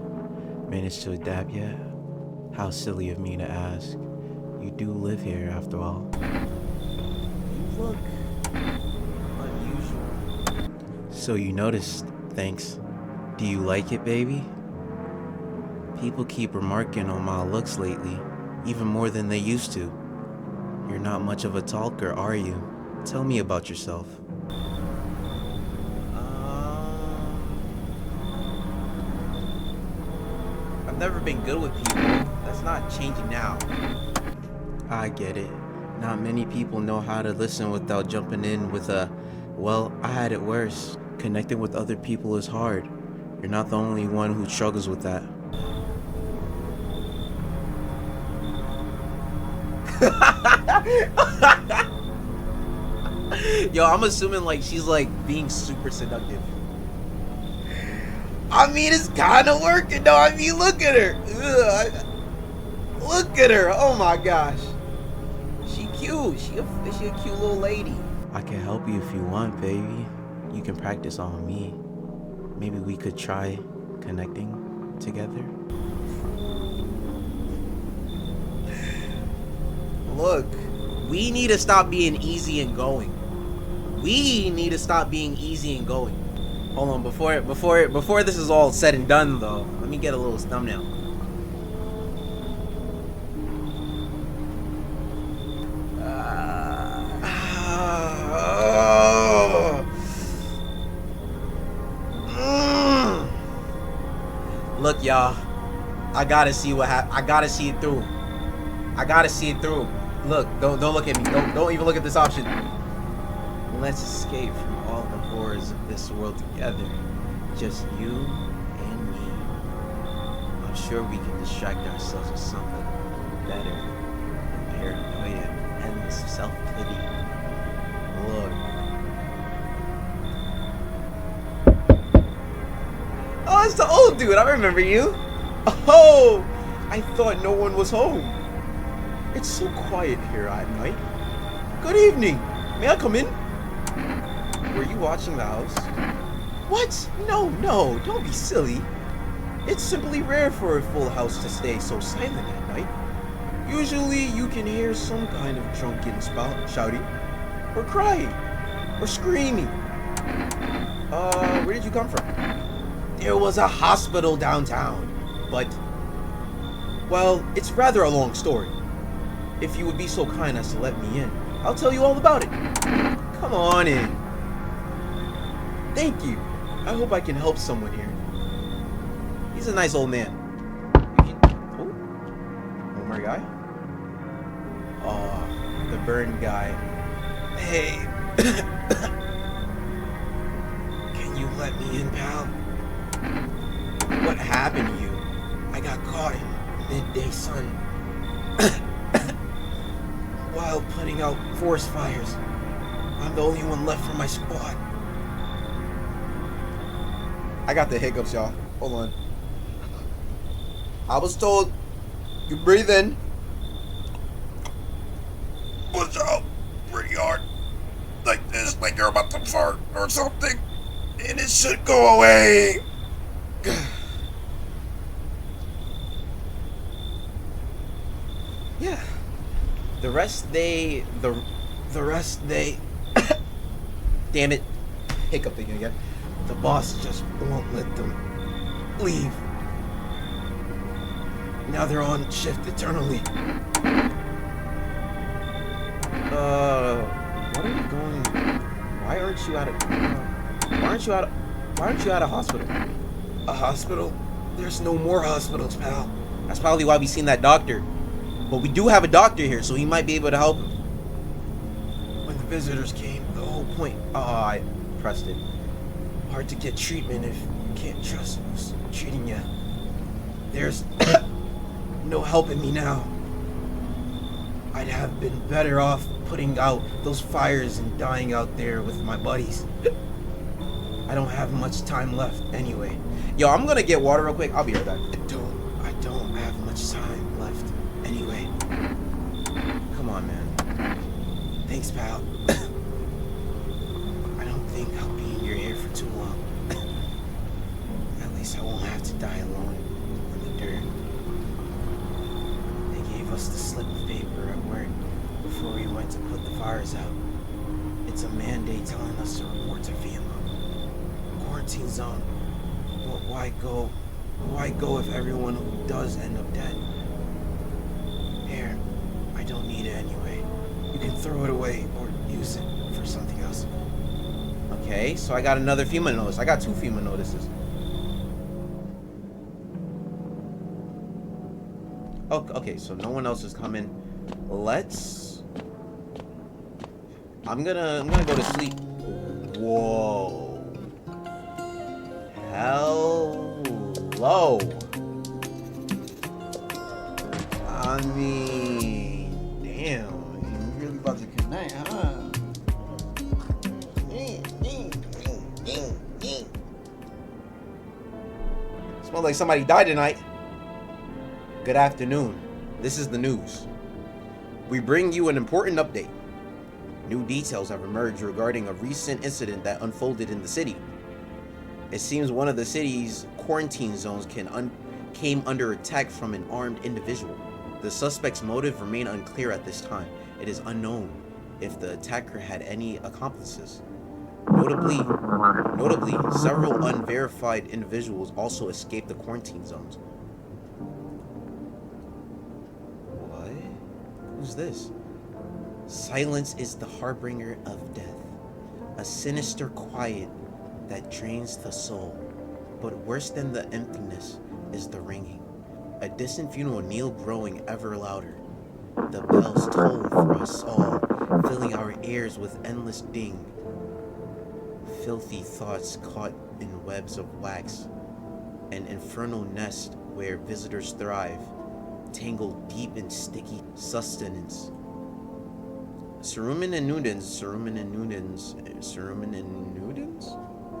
Managed to adapt yet? How silly of me to ask. You do live here, after all. You look unusual. So you noticed, thanks. Do you like it, baby? People keep remarking on my looks lately, even more than they used to. You're not much of a talker, are you? Tell me about yourself. I've never been good with people. That's not changing now. I get it. Not many people know how to listen without jumping in with a, well, I had it worse. Connecting with other people is hard. You're not the only one who struggles with that. Yo, I'm assuming like she's like being super seductive. I mean, it's kind of working though. I mean, look at her. Ugh, look at her. Oh my gosh. She cute. She a cute little lady. I can help you if you want, baby. You can practice on me. Maybe we could try connecting together. Look, we need to stop being easy and going. We need to stop being easy and going. Hold on, before this is all said and done though, let me get a little thumbnail. Look, y'all, I gotta see what I gotta see it through. I gotta see it through. Look, don't look at me. Don't even look at this option. Let's escape from all the horrors of this world together. Just you and me. I'm sure we can distract ourselves with something better than paranoia and endless self-pity. Look. Oh, it's the old dude. I remember you. Oh, I thought no one was home. It's so quiet here at night. Good evening. May I come in? Were you watching the house? What? No, don't be silly. It's simply rare for a full house to stay so silent at night. Usually you can hear some kind of drunken shouting, or crying, or screaming. Where did you come from? There was a hospital downtown, but, well, it's rather a long story. If you would be so kind as to let me in, I'll tell you all about it. Come on in. Thank you. I hope I can help someone here. He's a nice old man. Oh, one more guy. Oh, the burn guy. Hey. Can you let me in, pal? What happened to you? I got caught in midday sun while putting out forest fires. I'm the only one left from my squad. I got the hiccups, y'all. Hold on. I was told you breathe in, push out pretty hard, like this, like you're about to fart or something, and it should go away. Yeah. The rest they damn it, hiccup again. The boss just won't let them leave. Now they're on shift eternally. What are we going Why aren't you at a hospital? A hospital? There's no more hospitals, pal. That's probably why we seen that doctor. But we do have a doctor here, so he might be able to help him. When the visitors came, the whole point. Oh, I pressed it. Hard to get treatment if you can't trust who's treating you. There's no helping me now. I'd have been better off putting out those fires and dying out there with my buddies. I don't have much time left anyway. Yo, I'm gonna get water real quick. I'll be right back. I don't have much time left anyway. Come on, man. Thanks, pal. I don't think I'll be in your ear for too long. At least I won't have to die alone in the dirt. They gave us the slip of paper at work before we went to put the fires out. It's a mandate telling us to report to FEMA. Quarantine zone. But why go? Why go if everyone who does end up dead? Here, I don't need it anyway. You can throw it away or use it for something else. Okay, so I got another FEMA notice. I got 2 FEMA notices. Okay, so no one else is coming. I'm gonna go to sleep. Whoa. Hello. I mean, damn, you really about to connect, huh? Smells like somebody died tonight. Good afternoon. This is the news. We bring you an important update. New details have emerged regarding a recent incident that unfolded in the city. It seems one of the city's quarantine zones came under attack from an armed individual. The suspect's motive remain unclear at this time. It is unknown if the attacker had any accomplices. Notably, several unverified individuals also escaped the quarantine zones. What? Who's this? Silence is the harbinger of death. A sinister quiet that drains the soul. But worse than the emptiness is the ringing. A distant funeral knell growing ever louder. The bells toll for us all, filling our ears with endless ding. Filthy thoughts caught in webs of wax. An infernal nest where visitors thrive, tangled deep in sticky sustenance. Cerumen and Nudens.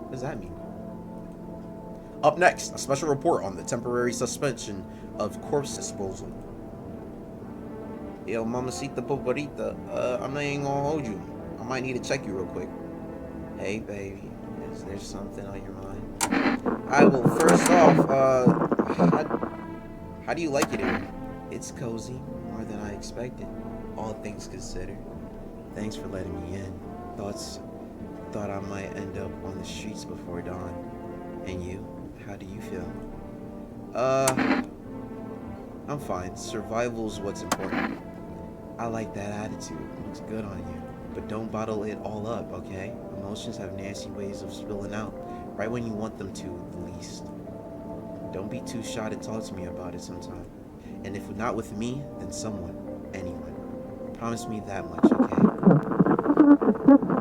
What does that mean? Up next, a special report on the temporary suspension of corpse disposal. Yo, mamacita poporita, I'm not even gonna hold you. I might need to check you real quick. Hey, baby, is there something on your mind? Alright, well, first off, how do you like it here? It's cozy, more than I expected, all things considered. Thanks for letting me in. Thought I might end up on the streets before dawn. And you? How do you feel? I'm fine. Survival's what's important. I like that attitude. Looks good on you. But don't bottle it all up, okay? Emotions have nasty ways of spilling out, right when you want them to, the least. Don't be too shy to talk to me about it sometime. And if not with me, then someone, anyone. Promise me that much, okay?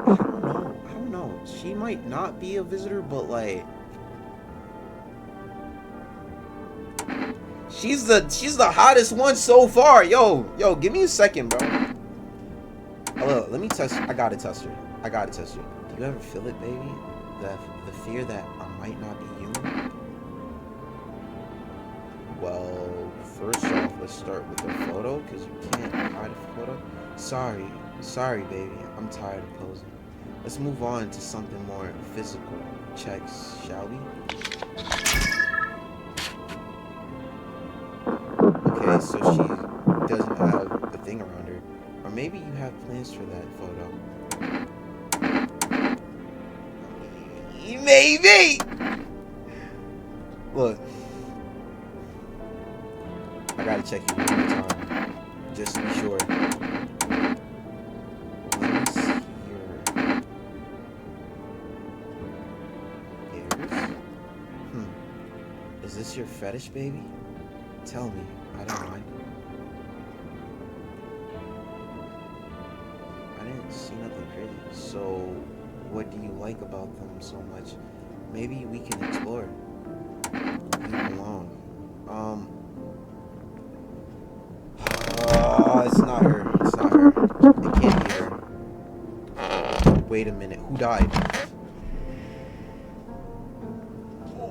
I don't know. She might not be a visitor, but like, she's the hottest one so far. Yo, give me a second, bro. Hello, let me test. I gotta test her. Do you ever feel it, baby? The fear that I might not be human? Well, first off, let's start with the photo, because you can't hide a photo. Sorry, baby. I'm tired of posing. Let's move on to something more physical. Checks, shall we? Okay, so she doesn't have the thing around her. Or maybe you have plans for that photo. Maybe! Look. I gotta check you one more time. Just to be sure. Let me see here. this your fetish, baby? Tell me. I don't mind. I didn't see nothing crazy. So, what do you like about them so much? Maybe we can explore. Leave them alone. It's not her. It's not her. It can't be her. Wait a minute. Who died? Oh,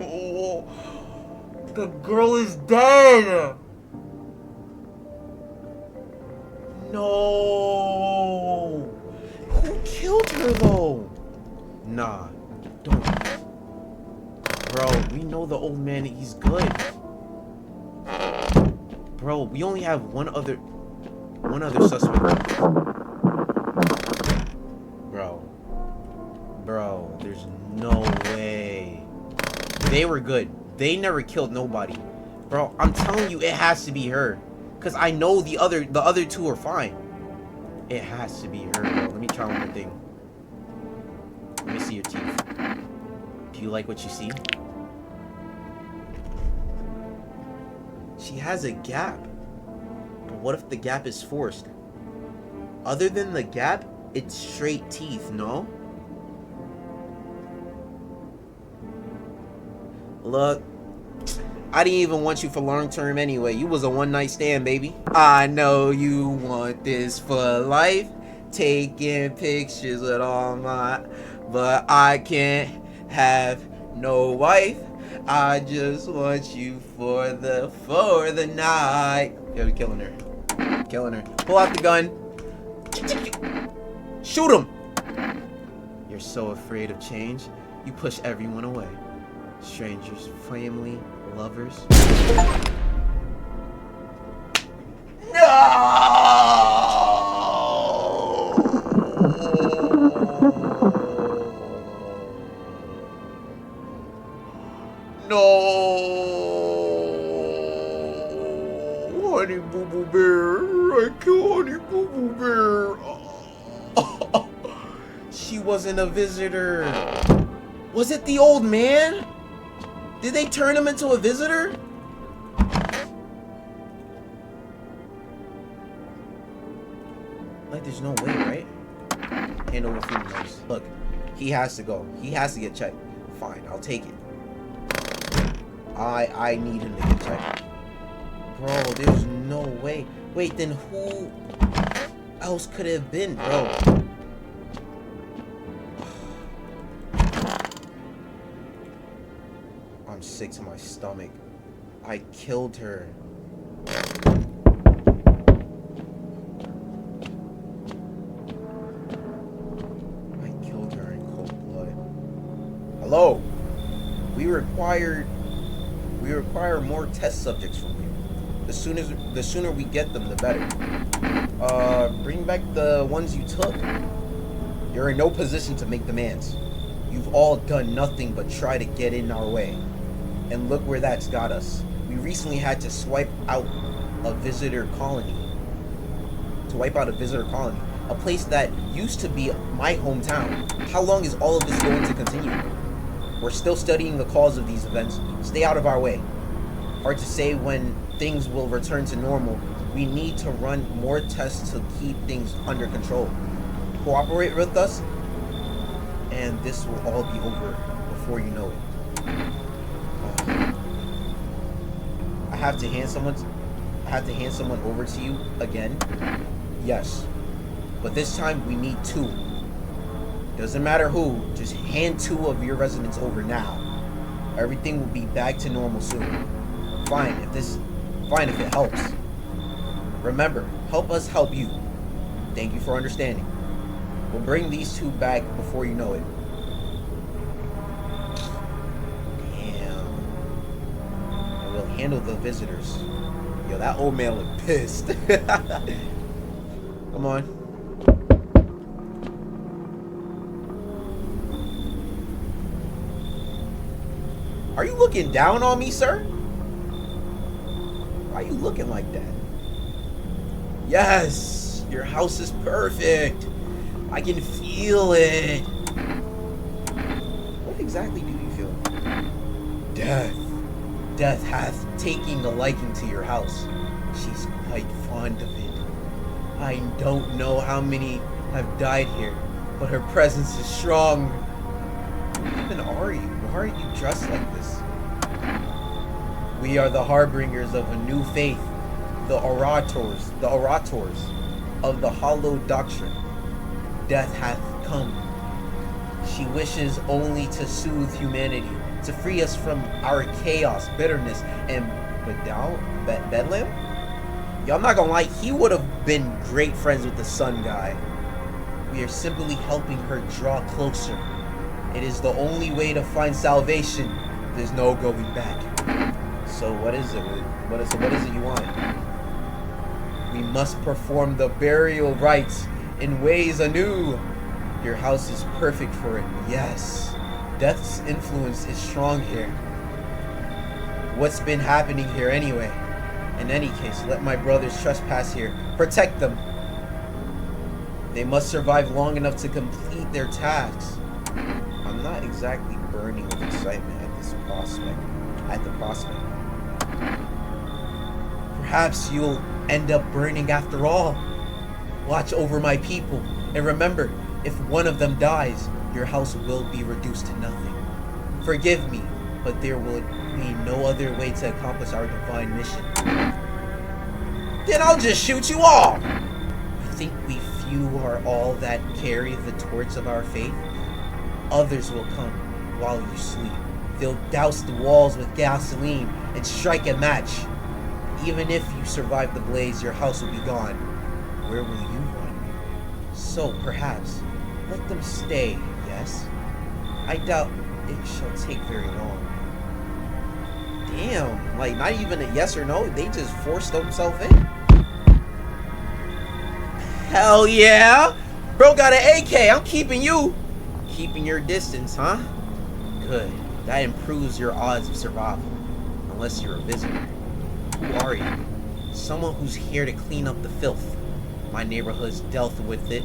no. The girl is dead. No. Who killed her though? Nah. Don't. Bro, we know the old man, he's good. Bro, we only have one other suspect. Bro, there's no way. They were good. They never killed nobody. Bro, I'm telling you, it has to be her. Cause I know the other two are fine. It has to be her, bro. Let me try one more thing. Let me see your teeth. Do you like what you see? She has a gap. But what if the gap is forced? Other than the gap, it's straight teeth, no? Look, I didn't even want you for long term anyway. You was a one night stand, baby. I know you want this for life. Taking pictures with all my... But I can't have no wife. I just want you for the night. Yeah, we killing her. Killing her. Pull out the gun. Shoot him. You're so afraid of change. You push everyone away. Strangers, family, lovers. No! No! Honey Boo Boo Bear! I killed Honey Boo Boo Bear! She wasn't a visitor. Was it the old man? Did they turn him into a visitor? Like, there's no way, right? Hand over food, nice. Look, he has to go. He has to get checked. Fine, I'll take it. I need him to get checked. Bro, there's no way. Wait, then who else could it have been, bro? I'm sick to my stomach. I killed her. I killed her in cold blood. Hello? We require more test subjects from you. The sooner we get them, the better. Bring back the ones you took. You're in no position to make demands. You've all done nothing but try to get in our way. And look where that's got us. We recently had to wipe out a visitor colony. A place that used to be my hometown. How long is all of this going to continue? We're still studying the cause of these events. Stay out of our way. Hard to say when things will return to normal. We need to run more tests to keep things under control. Cooperate with us, and this will all be over before you know it. I have to hand someone over to you again. Yes, but this time we need 2. Doesn't matter who, just hand 2 of your residents over now. Everything will be back to normal soon. Fine if it helps. Remember, help us help you. Thank you for understanding. We'll bring these 2 back before you know it. Damn. And we'll handle the visitors. Yo, that old man looked pissed. Come on. Are you looking down on me, sir? Why are you looking like that? Yes, your house is perfect. I can feel it. exactly do you feel? Death. Death hath taken a liking to your house. She's quite fond of it. I don't know how many have died here, but her presence is strong. Who even are you? Why are you dressed like this? We are the harbingers of a new faith, the orators of the hollow doctrine. Death hath come. She wishes only to soothe humanity, to free us from our chaos, bitterness, and bedlam? Y'all, I'm not gonna lie, he would have been great friends with the sun guy. We are simply helping her draw closer. It is the only way to find salvation. There's no going back. So what is it? What is it you want? We must perform the burial rites in ways anew. Your house is perfect for it. Yes. Death's influence is strong here. What's been happening here anyway? In any case, let my brothers trespass here. Protect them. They must survive long enough to complete their tasks. I'm not exactly burning with excitement at this prospect. Perhaps you'll end up burning after all. Watch over my people, and remember, if one of them dies, your house will be reduced to nothing. Forgive me, but there will be no other way to accomplish our divine mission. Then I'll just shoot you all! You think we few are all that carry the torch of our faith? Others will come while you sleep. They'll douse the walls with gasoline and strike a match. Even if you survive the blaze, your house will be gone. Where will you run? So perhaps let them stay, yes? I doubt it shall take very long. Damn, like not even a yes or no, they just forced themselves in. Hell yeah! Bro got an AK, I'm keeping you. Keeping your distance, huh? Good. That improves your odds of survival. Unless you're a visitor. Who are you? Someone who's here to clean up the filth. My neighborhood's dealt with it.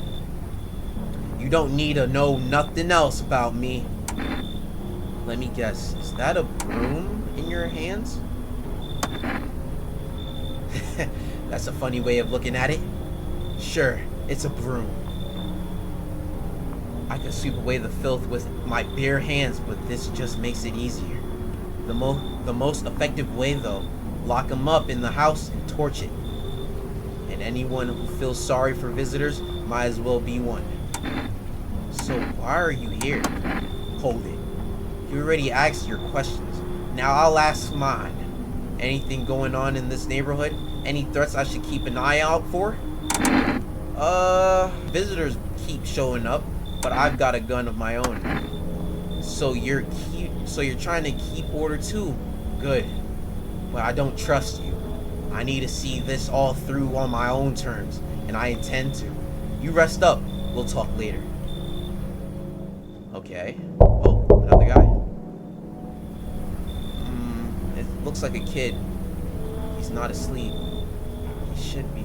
You don't need to know nothing else about me. Let me guess, is that a broom in your hands? That's a funny way of looking at it. Sure, it's a broom. I could sweep away the filth with my bare hands, but this just makes it easier. The most effective way, though, lock them up in the house and torch it. And anyone who feels sorry for visitors might as well be one. So why are you here? Hold it. You already asked your questions. Now I'll ask mine. Anything going on in this neighborhood? Any threats I should keep an eye out for? Visitors keep showing up, but I've got a gun of my own. So you're trying to keep order too? Good. But I don't trust you. I need to see this all through on my own terms, and I intend to. You rest up. We'll talk later. Okay. Oh, another guy. It looks like a kid. He's not asleep. He should be.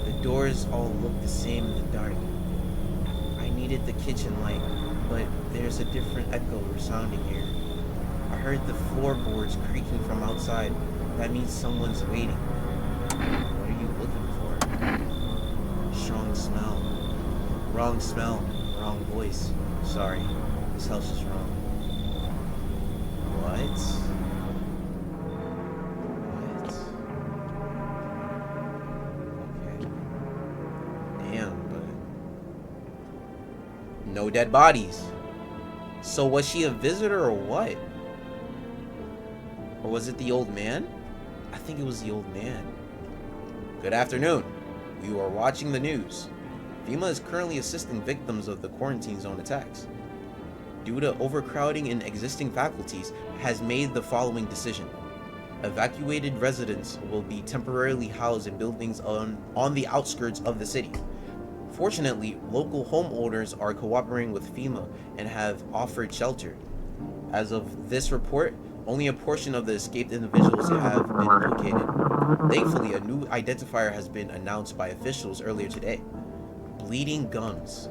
The doors all look the same in the dark. I needed the kitchen light, but there's a different echo resounding here. I heard the floorboards creaking from outside. That means someone's waiting. What are you looking for? Strong smell. Wrong smell. Wrong voice. Sorry. This house is wrong. What? Okay. Damn, but no dead bodies. So was she a visitor or what? Or was it the old man? I think it was the old man. Good afternoon. You are watching the news. FEMA is currently assisting victims of the quarantine zone attacks. Due to overcrowding in existing faculties, has made the following decision. Evacuated residents will be temporarily housed in buildings on the outskirts of the city. Fortunately, local homeowners are cooperating with FEMA and have offered shelter. As of this report, only a portion of the escaped individuals have been located. Thankfully, a new identifier has been announced by officials earlier today. Bleeding gums.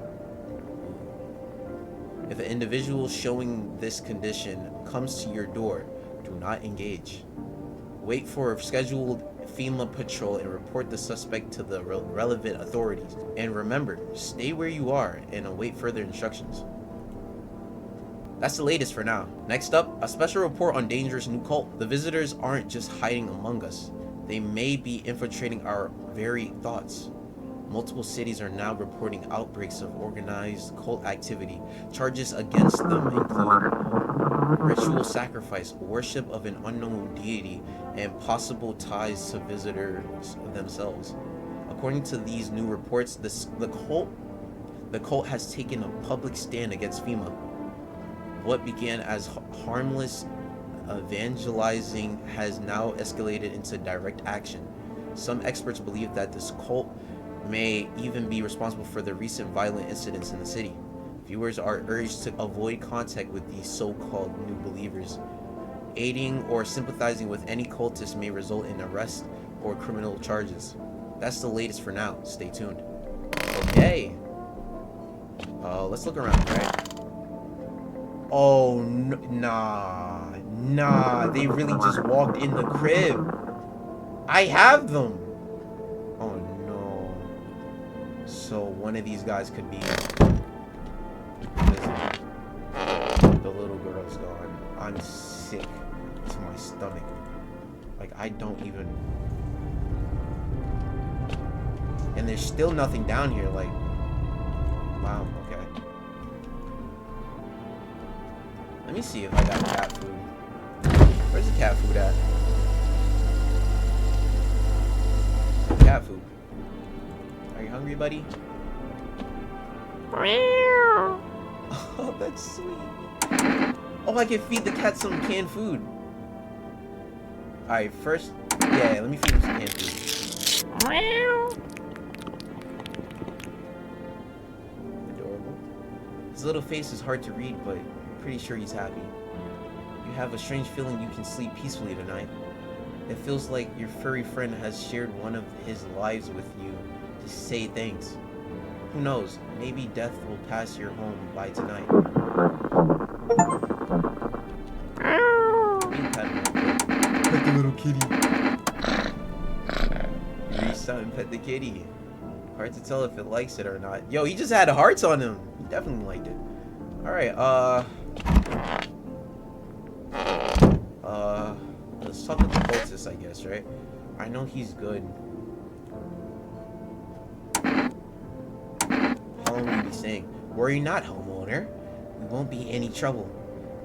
If an individual showing this condition comes to your door, do not engage. Wait for a scheduled FEMA patrol and report the suspect to the relevant authorities. And remember, stay where you are and await further instructions. That's the latest for now. Next up, a special report on dangerous new cult. The visitors aren't just hiding among us. They may be infiltrating our very thoughts. Multiple cities are now reporting outbreaks of organized cult activity. Charges against them include ritual sacrifice, worship of an unknown deity, and possible ties to visitors themselves. According to these new reports, the cult has taken a public stand against FEMA. What began as harmless evangelizing has now escalated into direct action. Some experts believe that this cult may even be responsible for the recent violent incidents in the city. Viewers are urged to avoid contact with these so-called new believers. Aiding or sympathizing with any cultist may result in arrest or criminal charges. That's the latest for now. Stay tuned. Okay. Let's look around, right? Oh, nah. They really just walked in the crib. I have them. Oh, no. So one of these guys could be the little girl's gone. I'm sick to my stomach. Like, I don't even... And there's still nothing down here, like... Wow, okay. Let me see if I got cat food. Where's the cat food at? Cat food. Are you hungry, buddy? Oh, that's sweet. Oh, I can feed the cat some canned food. Alright, first... Yeah, let me feed him some canned food. Adorable. His little face is hard to read, but I'm pretty sure he's happy. You have a strange feeling you can sleep peacefully tonight. It feels like your furry friend has shared one of his lives with you to say thanks. Who knows, maybe death will pass your home by tonight. Pet the little kitty. Reach out and pet the kitty. Hard to tell if it likes it or not. Yo, he just had hearts on him. He definitely liked it. Alright, let's talk to the cultist, I guess, right? I know he's good. How long will you be staying? Worry not, homeowner. We won't be any trouble.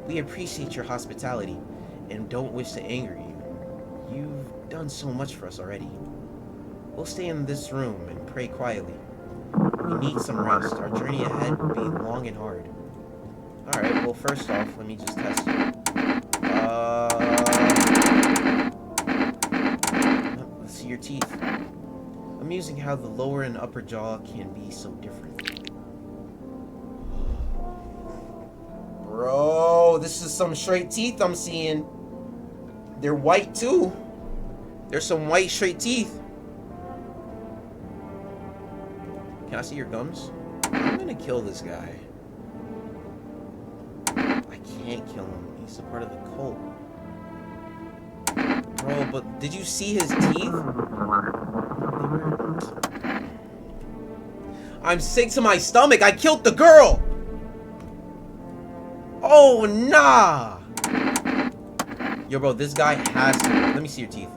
We appreciate your hospitality and don't wish to anger you. You've done so much for us already. We'll stay in this room and pray quietly. We need some rest. Our journey ahead will be long and hard. Alright, well, first off, let me just test you. Let's see your teeth. Amusing how the lower and upper jaw can be so different. Bro, this is some straight teeth I'm seeing. They're white too. There's some white straight teeth. Can I see your gums? I'm gonna kill this guy. I can't kill him. He's a part of the cult. Bro, but did you see his teeth? I'm sick to my stomach. I killed the girl. Oh, nah. Yo, bro, this guy has to... Let me see your teeth.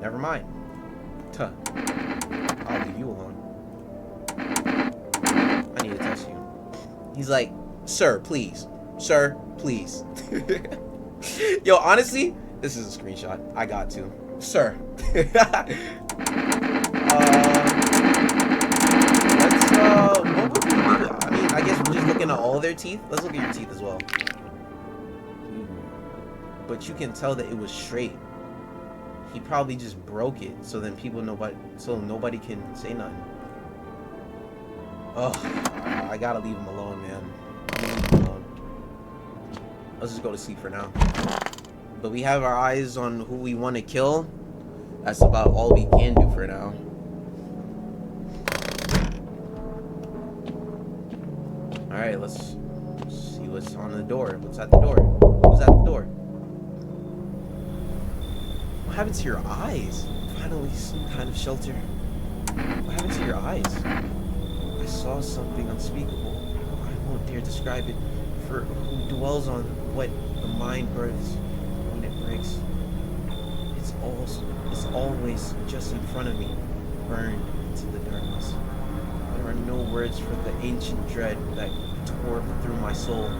Never mind. Tuh. I'll leave you alone. I need to test you. He's like, sir, please. Sir, please. Yo, honestly, this is a screenshot. I got to. Sir. Let's, what would we do? I mean, I guess we're just looking at all their teeth. Let's look at your teeth as well. But you can tell that it was straight. He probably just broke it, so then nobody can say nothing. Oh, I gotta leave him alone, man. I'm gonna leave him alone. Let's just go to sleep for now. But we have our eyes on who we want to kill. That's about all we can do for now. Alright, let's see what's on the door. What's at the door? Who's at the door? What happened to your eyes? Finally, some kind of shelter. What happened to your eyes? I saw something unspeakable. I won't dare describe it, for who dwells on what the mind births when it breaks. It's always just in front of me, burned into the darkness. There are no words for the ancient dread that tore through my soul.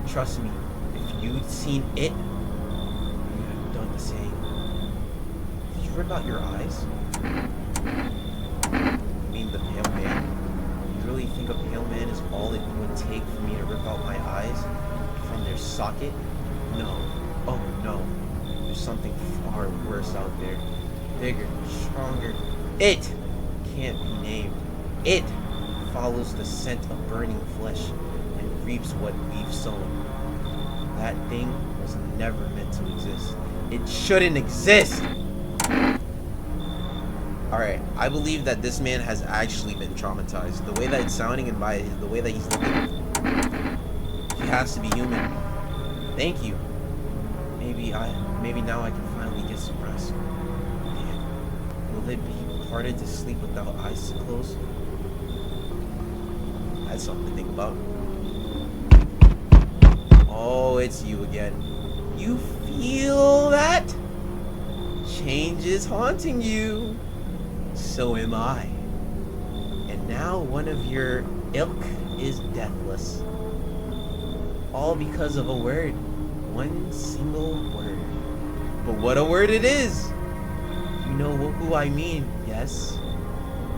Trust me, if you'd seen it, you'd have done the same. Did you rip out your eyes? I mean the pale man? You really think a pale man is all it would take for me to rip out my eyes from their socket? No. Oh no. There's something far worse out there. Bigger, stronger. It can't be named. It follows the scent of burning flesh and reaps what we've sown. That thing was never meant to exist. It shouldn't exist! Alright, I believe that this man has actually been traumatized. The way that it's sounding and by the way that he's looking, he has to be human. Thank you. Maybe now I can finally get some rest. Man, will it be harder to sleep without eyes closed? That's something to think about. Oh, it's you again. You feel that? Change is haunting you. So am I. And now one of your ilk is deathless. All because of a word. One single word. But what a word it is! You know who I mean, yes?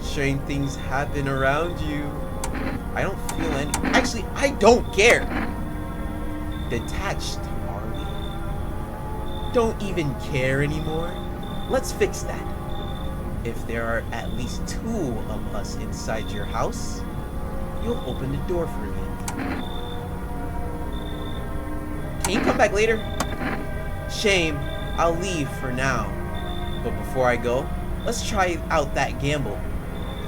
Strange things happen around you. I don't feel any. Actually, I don't care. Detached, are we? Don't even care anymore. Let's fix that. If there are at least 2 of us inside your house, you'll open the door for me. Can you come back later? Shame. I'll leave for now. But before I go, let's try out that gamble.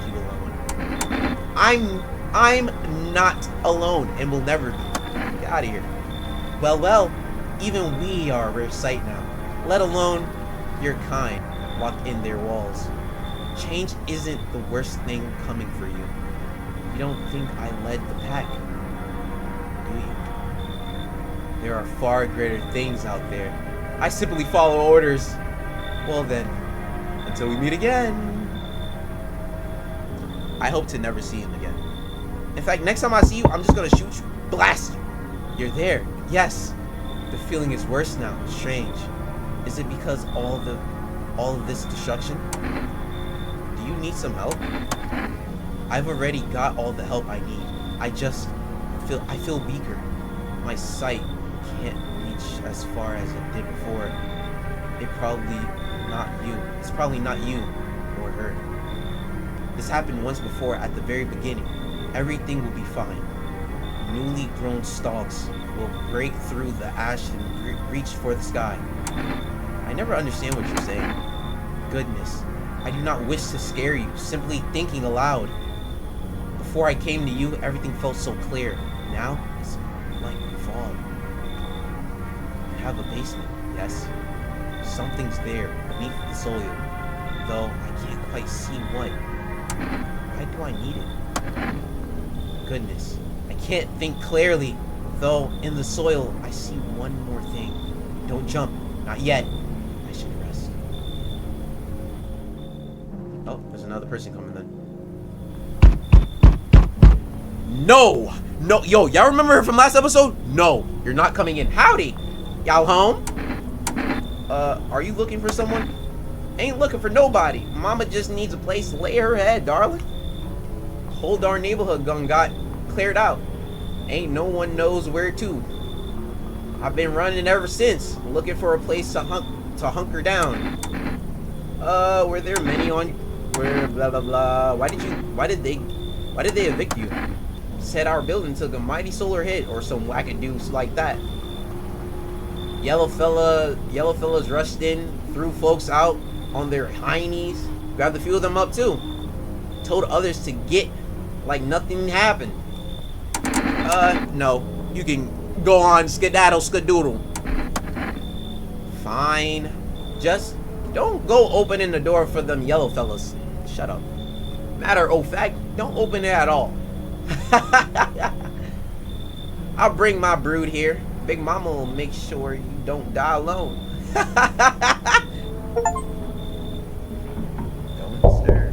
You alone? I'm not alone and will never be. Get out of here. Well, even we are a rare sight now. Let alone your kind locked in their walls. Change isn't the worst thing coming for you. You don't think I led the pack, do you? There are far greater things out there. I simply follow orders. Well then, until we meet again. I hope to never see him again. In fact, next time I see you, I'm just gonna shoot you. Blast you. You're there. Yes. The feeling is worse now. Strange. Is it because all of this destruction? Do you need some help? I've already got all the help I need. I feel weaker. My sight can't reach as far as it did before. It's probably not you or her. This happened once before at the very beginning. Everything will be fine. Newly grown stalks will break through the ash and reach for the sky. I never understand what you're saying. Goodness, I do not wish to scare you, simply thinking aloud. Before I came to you, everything felt so clear. Now, it's like fog. You have a basement, yes? Something's there, beneath the soil, though I can't quite see what. Why do I need it? Goodness, I can't think clearly, though in the soil I see one more thing. Don't jump, not yet. I should rest. Oh, there's another person coming then. No! No, yo, y'all remember her from last episode? No, you're not coming in. Howdy! Y'all home? Are you looking for someone? Ain't looking for nobody. Mama just needs a place to lay her head, darling. Whole darn neighborhood got cleared out. Ain't no one knows where to. I've been running ever since, looking for a place to hunker down. Were there many on? Where blah blah blah? Why did they evict you? Said our building took a mighty solar hit or some wackadoos like that. Yellow fellas rushed in, threw folks out on their high knees, grabbed a few of them up too. Told others to get like nothing happened. No. You can go on, skedaddle, skadoodle. Fine. Just don't go opening the door for them yellow fellas. Shut up. Matter of fact, don't open it at all. I'll bring my brood here. Big Mama will make sure you don't die alone. Don't stir.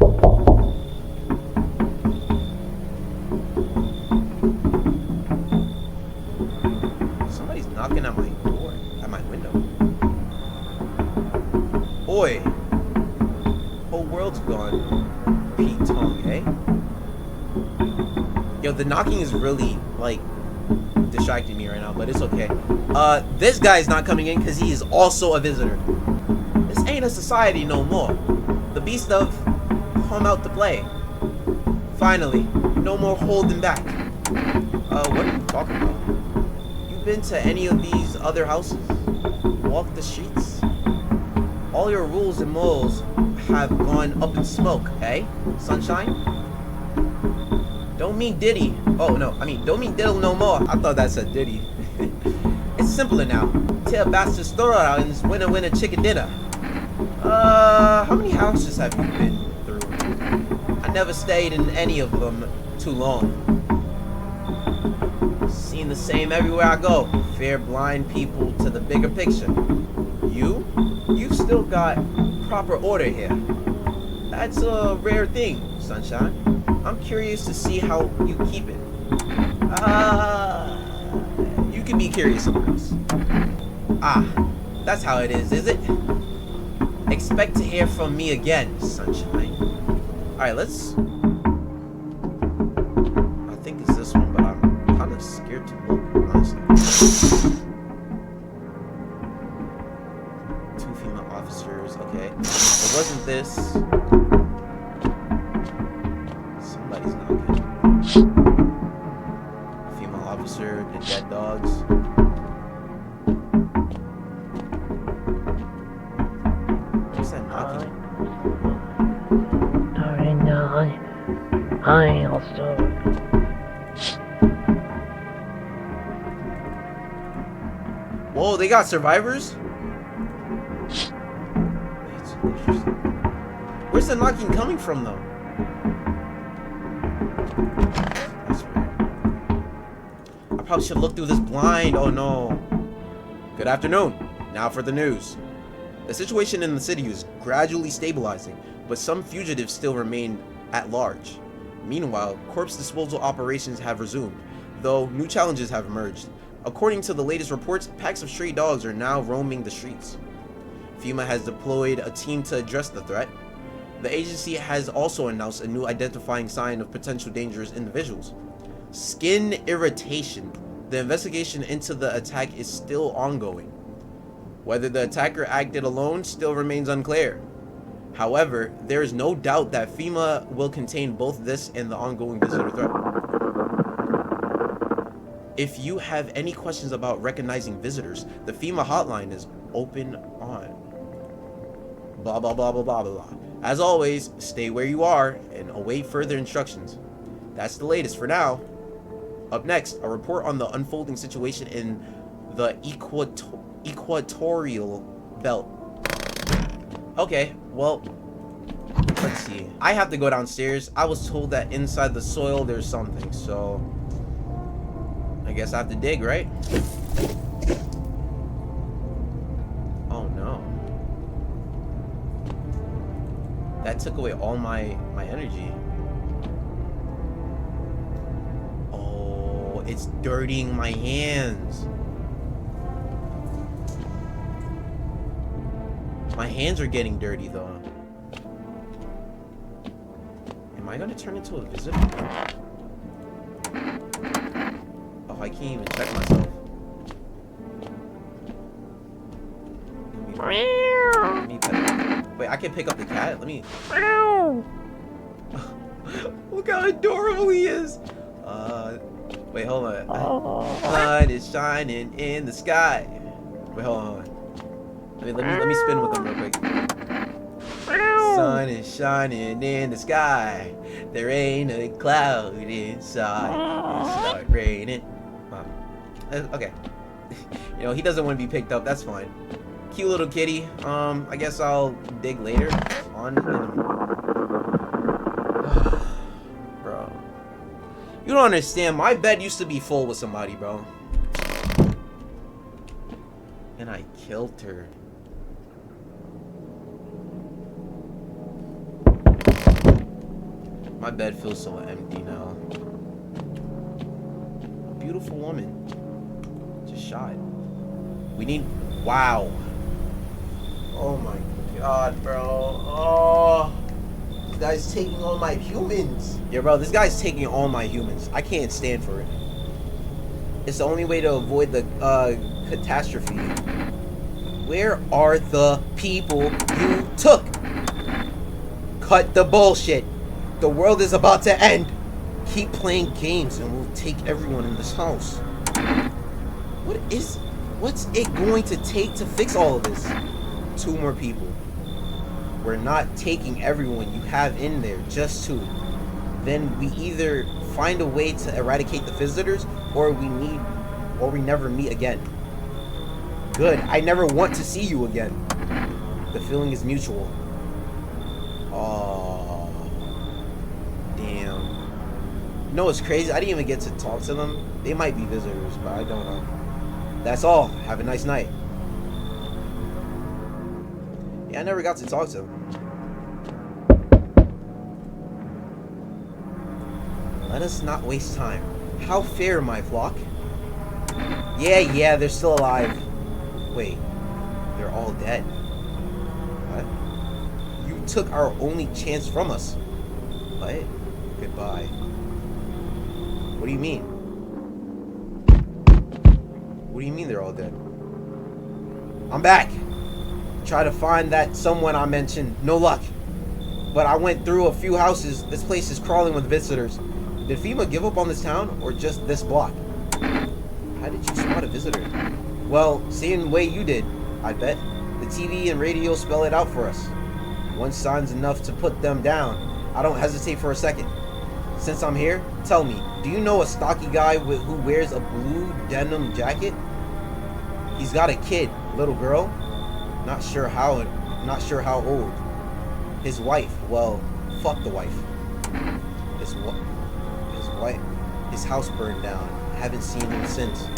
Somebody's knocking at my door, at my window. Boy, whole world's gone. Pete Tong, eh? Yo, the knocking is really like distracting me right now, but it's okay. This guy's not coming in because he is also a visitor. This ain't a society no more. The beast of come out to play. Finally, no more holding back. What are you talking about? You been to any of these other houses? Walk the streets? All your rules and morals have gone up in smoke, eh? Sunshine? Don't mean Diddy. Oh no, I mean don't mean diddle no more. I thought that said Diddy. It's simpler now. Tear bastard store out and winner chicken dinner. How many houses have you been through? I never stayed in any of them too long. Seen the same everywhere I go. Fear blind people to the bigger picture. You've still got proper order here. That's a rare thing, Sunshine. I'm curious to see how you keep it. You can be curious somewhere else. That's how it is it? Expect to hear from me again, Sunshine. Alright, let's... I think it's this one, but I'm kind of scared to look, honestly. 2 female officers, okay. It wasn't this. Somebody's knocking. Female officer, the dead dogs. What's that knocking? Whoa, they got survivors? That's interesting. Where's the knocking coming from, though? That's weird. I probably should look through this blind. Oh no. Good afternoon. Now for the news. The situation in the city is gradually stabilizing, but some fugitives still remain at large. Meanwhile, corpse disposal operations have resumed, though new challenges have emerged. According to the latest reports, packs of stray dogs are now roaming the streets. FEMA has deployed a team to address the threat. The agency has also announced a new identifying sign of potential dangerous individuals: skin irritation. The investigation into the attack is still ongoing. Whether the attacker acted alone still remains unclear. However, there is no doubt that FEMA will contain both this and the ongoing visitor threat. If you have any questions about recognizing visitors, the FEMA hotline is open on. Blah, blah, blah, blah, blah, blah. As always, stay where you are and await further instructions. That's the latest for now. Up next, a report on the unfolding situation in the equatorial belt. Okay, well, let's see. I have to go downstairs. I was told that inside the soil there's something, so I guess I have to dig, right? Oh no. That took away all my energy. Oh, it's dirtying my hands. My hands are getting dirty though. Am I gonna turn into a visitor? Oh, I can't even check myself. Let me pet it. Wait, I can pick up the cat? Let me... Look how adorable he is! Wait, hold on. Sun is shining in the sky. Wait, hold on. Let me spin with him real quick. sun is shining in the sky. There ain't a cloud inside. It start raining. Okay. You know, he doesn't want to be picked up. That's fine. Cute little kitty. I guess I'll dig later. On. Bro. You don't understand. My bed used to be full with somebody, bro. And I killed her. My bed feels so empty now. A beautiful woman. Just shot. We need... Wow. Oh my god, bro. Oh. This guy's taking all my humans. Yeah, bro, this guy's taking all my humans. I can't stand for it. It's the only way to avoid the catastrophe. Where are the people you took? Cut the bullshit. The world is about to end. Keep playing games and we'll take everyone in this house. What's it going to take to fix all of this? 2 more people. We're not taking everyone you have in there, just 2. Then we either find a way to eradicate the visitors or we never meet again. Good. I never want to see you again. The feeling is mutual. Oh, damn. You know what's crazy? I didn't even get to talk to them. They might be visitors, but I don't know. That's all. Have a nice night. Yeah, I never got to talk to them. Let us not waste time. How fair, my flock. Yeah, they're still alive. Wait, they're all dead. What? You took our only chance from us. What? Goodbye. What do you mean? What do you mean they're all dead? I'm back. Try to find that someone I mentioned. No luck. But I went through a few houses. This place is crawling with visitors. Did FEMA give up on this town or just this block? How did you spot a visitor? Well, same way you did, I bet. The TV and radio spell it out for us. One sign's enough to put them down. I don't hesitate for a second. Since I'm here, tell me, do you know a stocky guy who wears a blue denim jacket? He's got a kid, little girl. Not sure how old. His wife, well, fuck the wife. His house burned down. Haven't seen him since.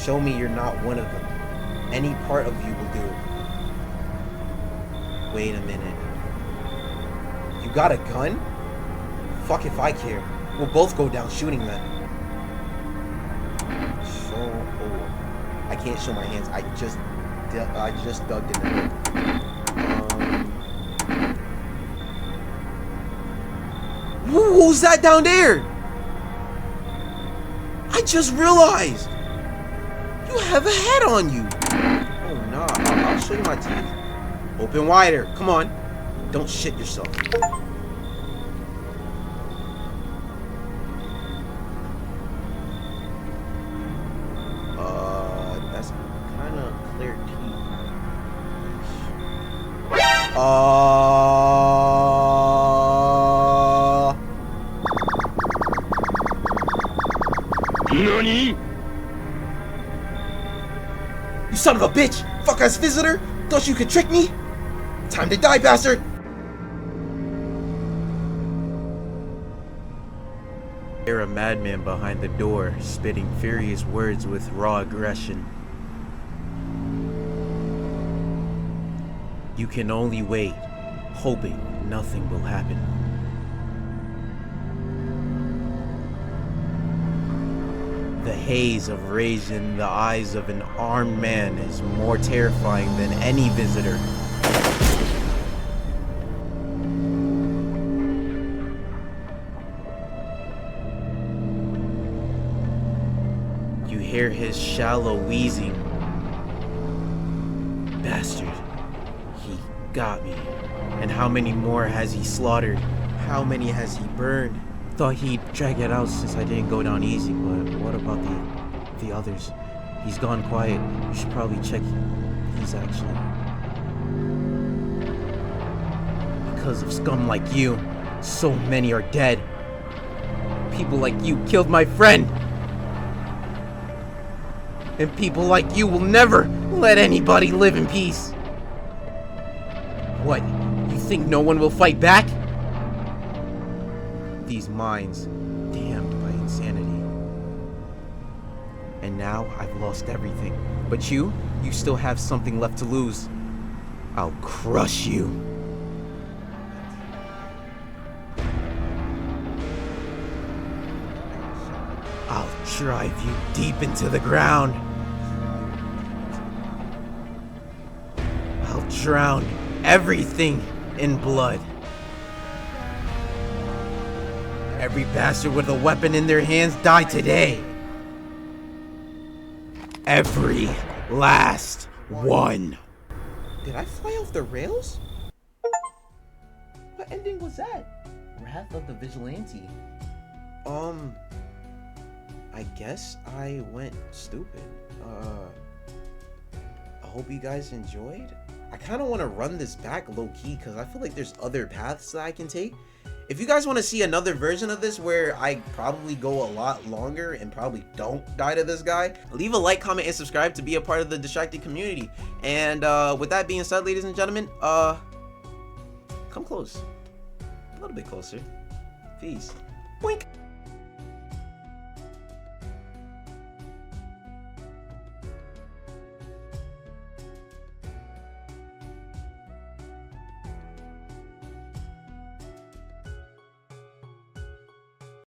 Show me you're not one of them. Any part of you will do. Wait a minute. You got a gun? Fuck if I care. We'll both go down shooting then. I can't show my hands. I just dug in there. Who's that down there? I just realized. You have a head on you. Oh no, I'll show you my teeth. Open wider. Come on. Don't shit yourself. That's kind of clear teeth. NANI? You son of a bitch! Fuck ass visitor! Thought you could trick me? Time to die, bastard! Hear a madman behind the door, spitting furious words with raw aggression. You can only wait, hoping nothing will happen. The haze of rage in the eyes of an armed man is more terrifying than any visitor. You hear his shallow wheezing. Bastard. He got me. And how many more has he slaughtered? How many has he burned? Thought he'd drag it out since I didn't go down easy, but what about the others? He's gone quiet. You should probably check. He's actually... Because of scum like you, so many are dead. People like you killed my friend. And people like you will never let anybody live in peace. What? You think no one will fight back? These minds, damned by insanity. And now I've lost everything. But you still have something left to lose. I'll crush you. I'll drive you deep into the ground. I'll drown everything in blood. Every bastard with a weapon in their hands die today. Every last one. Did I fly off the rails? What ending was that? Wrath of the Vigilante. I guess I went stupid. I hope you guys enjoyed. I kind of want to run this back low-key because I feel like there's other paths that I can take. If you guys want to see another version of this where I probably go a lot longer and probably don't die to this guy, leave a like, comment, and subscribe to be a part of the Distracted community. And with that being said, ladies and gentlemen, come close. A little bit closer. Peace. Wink.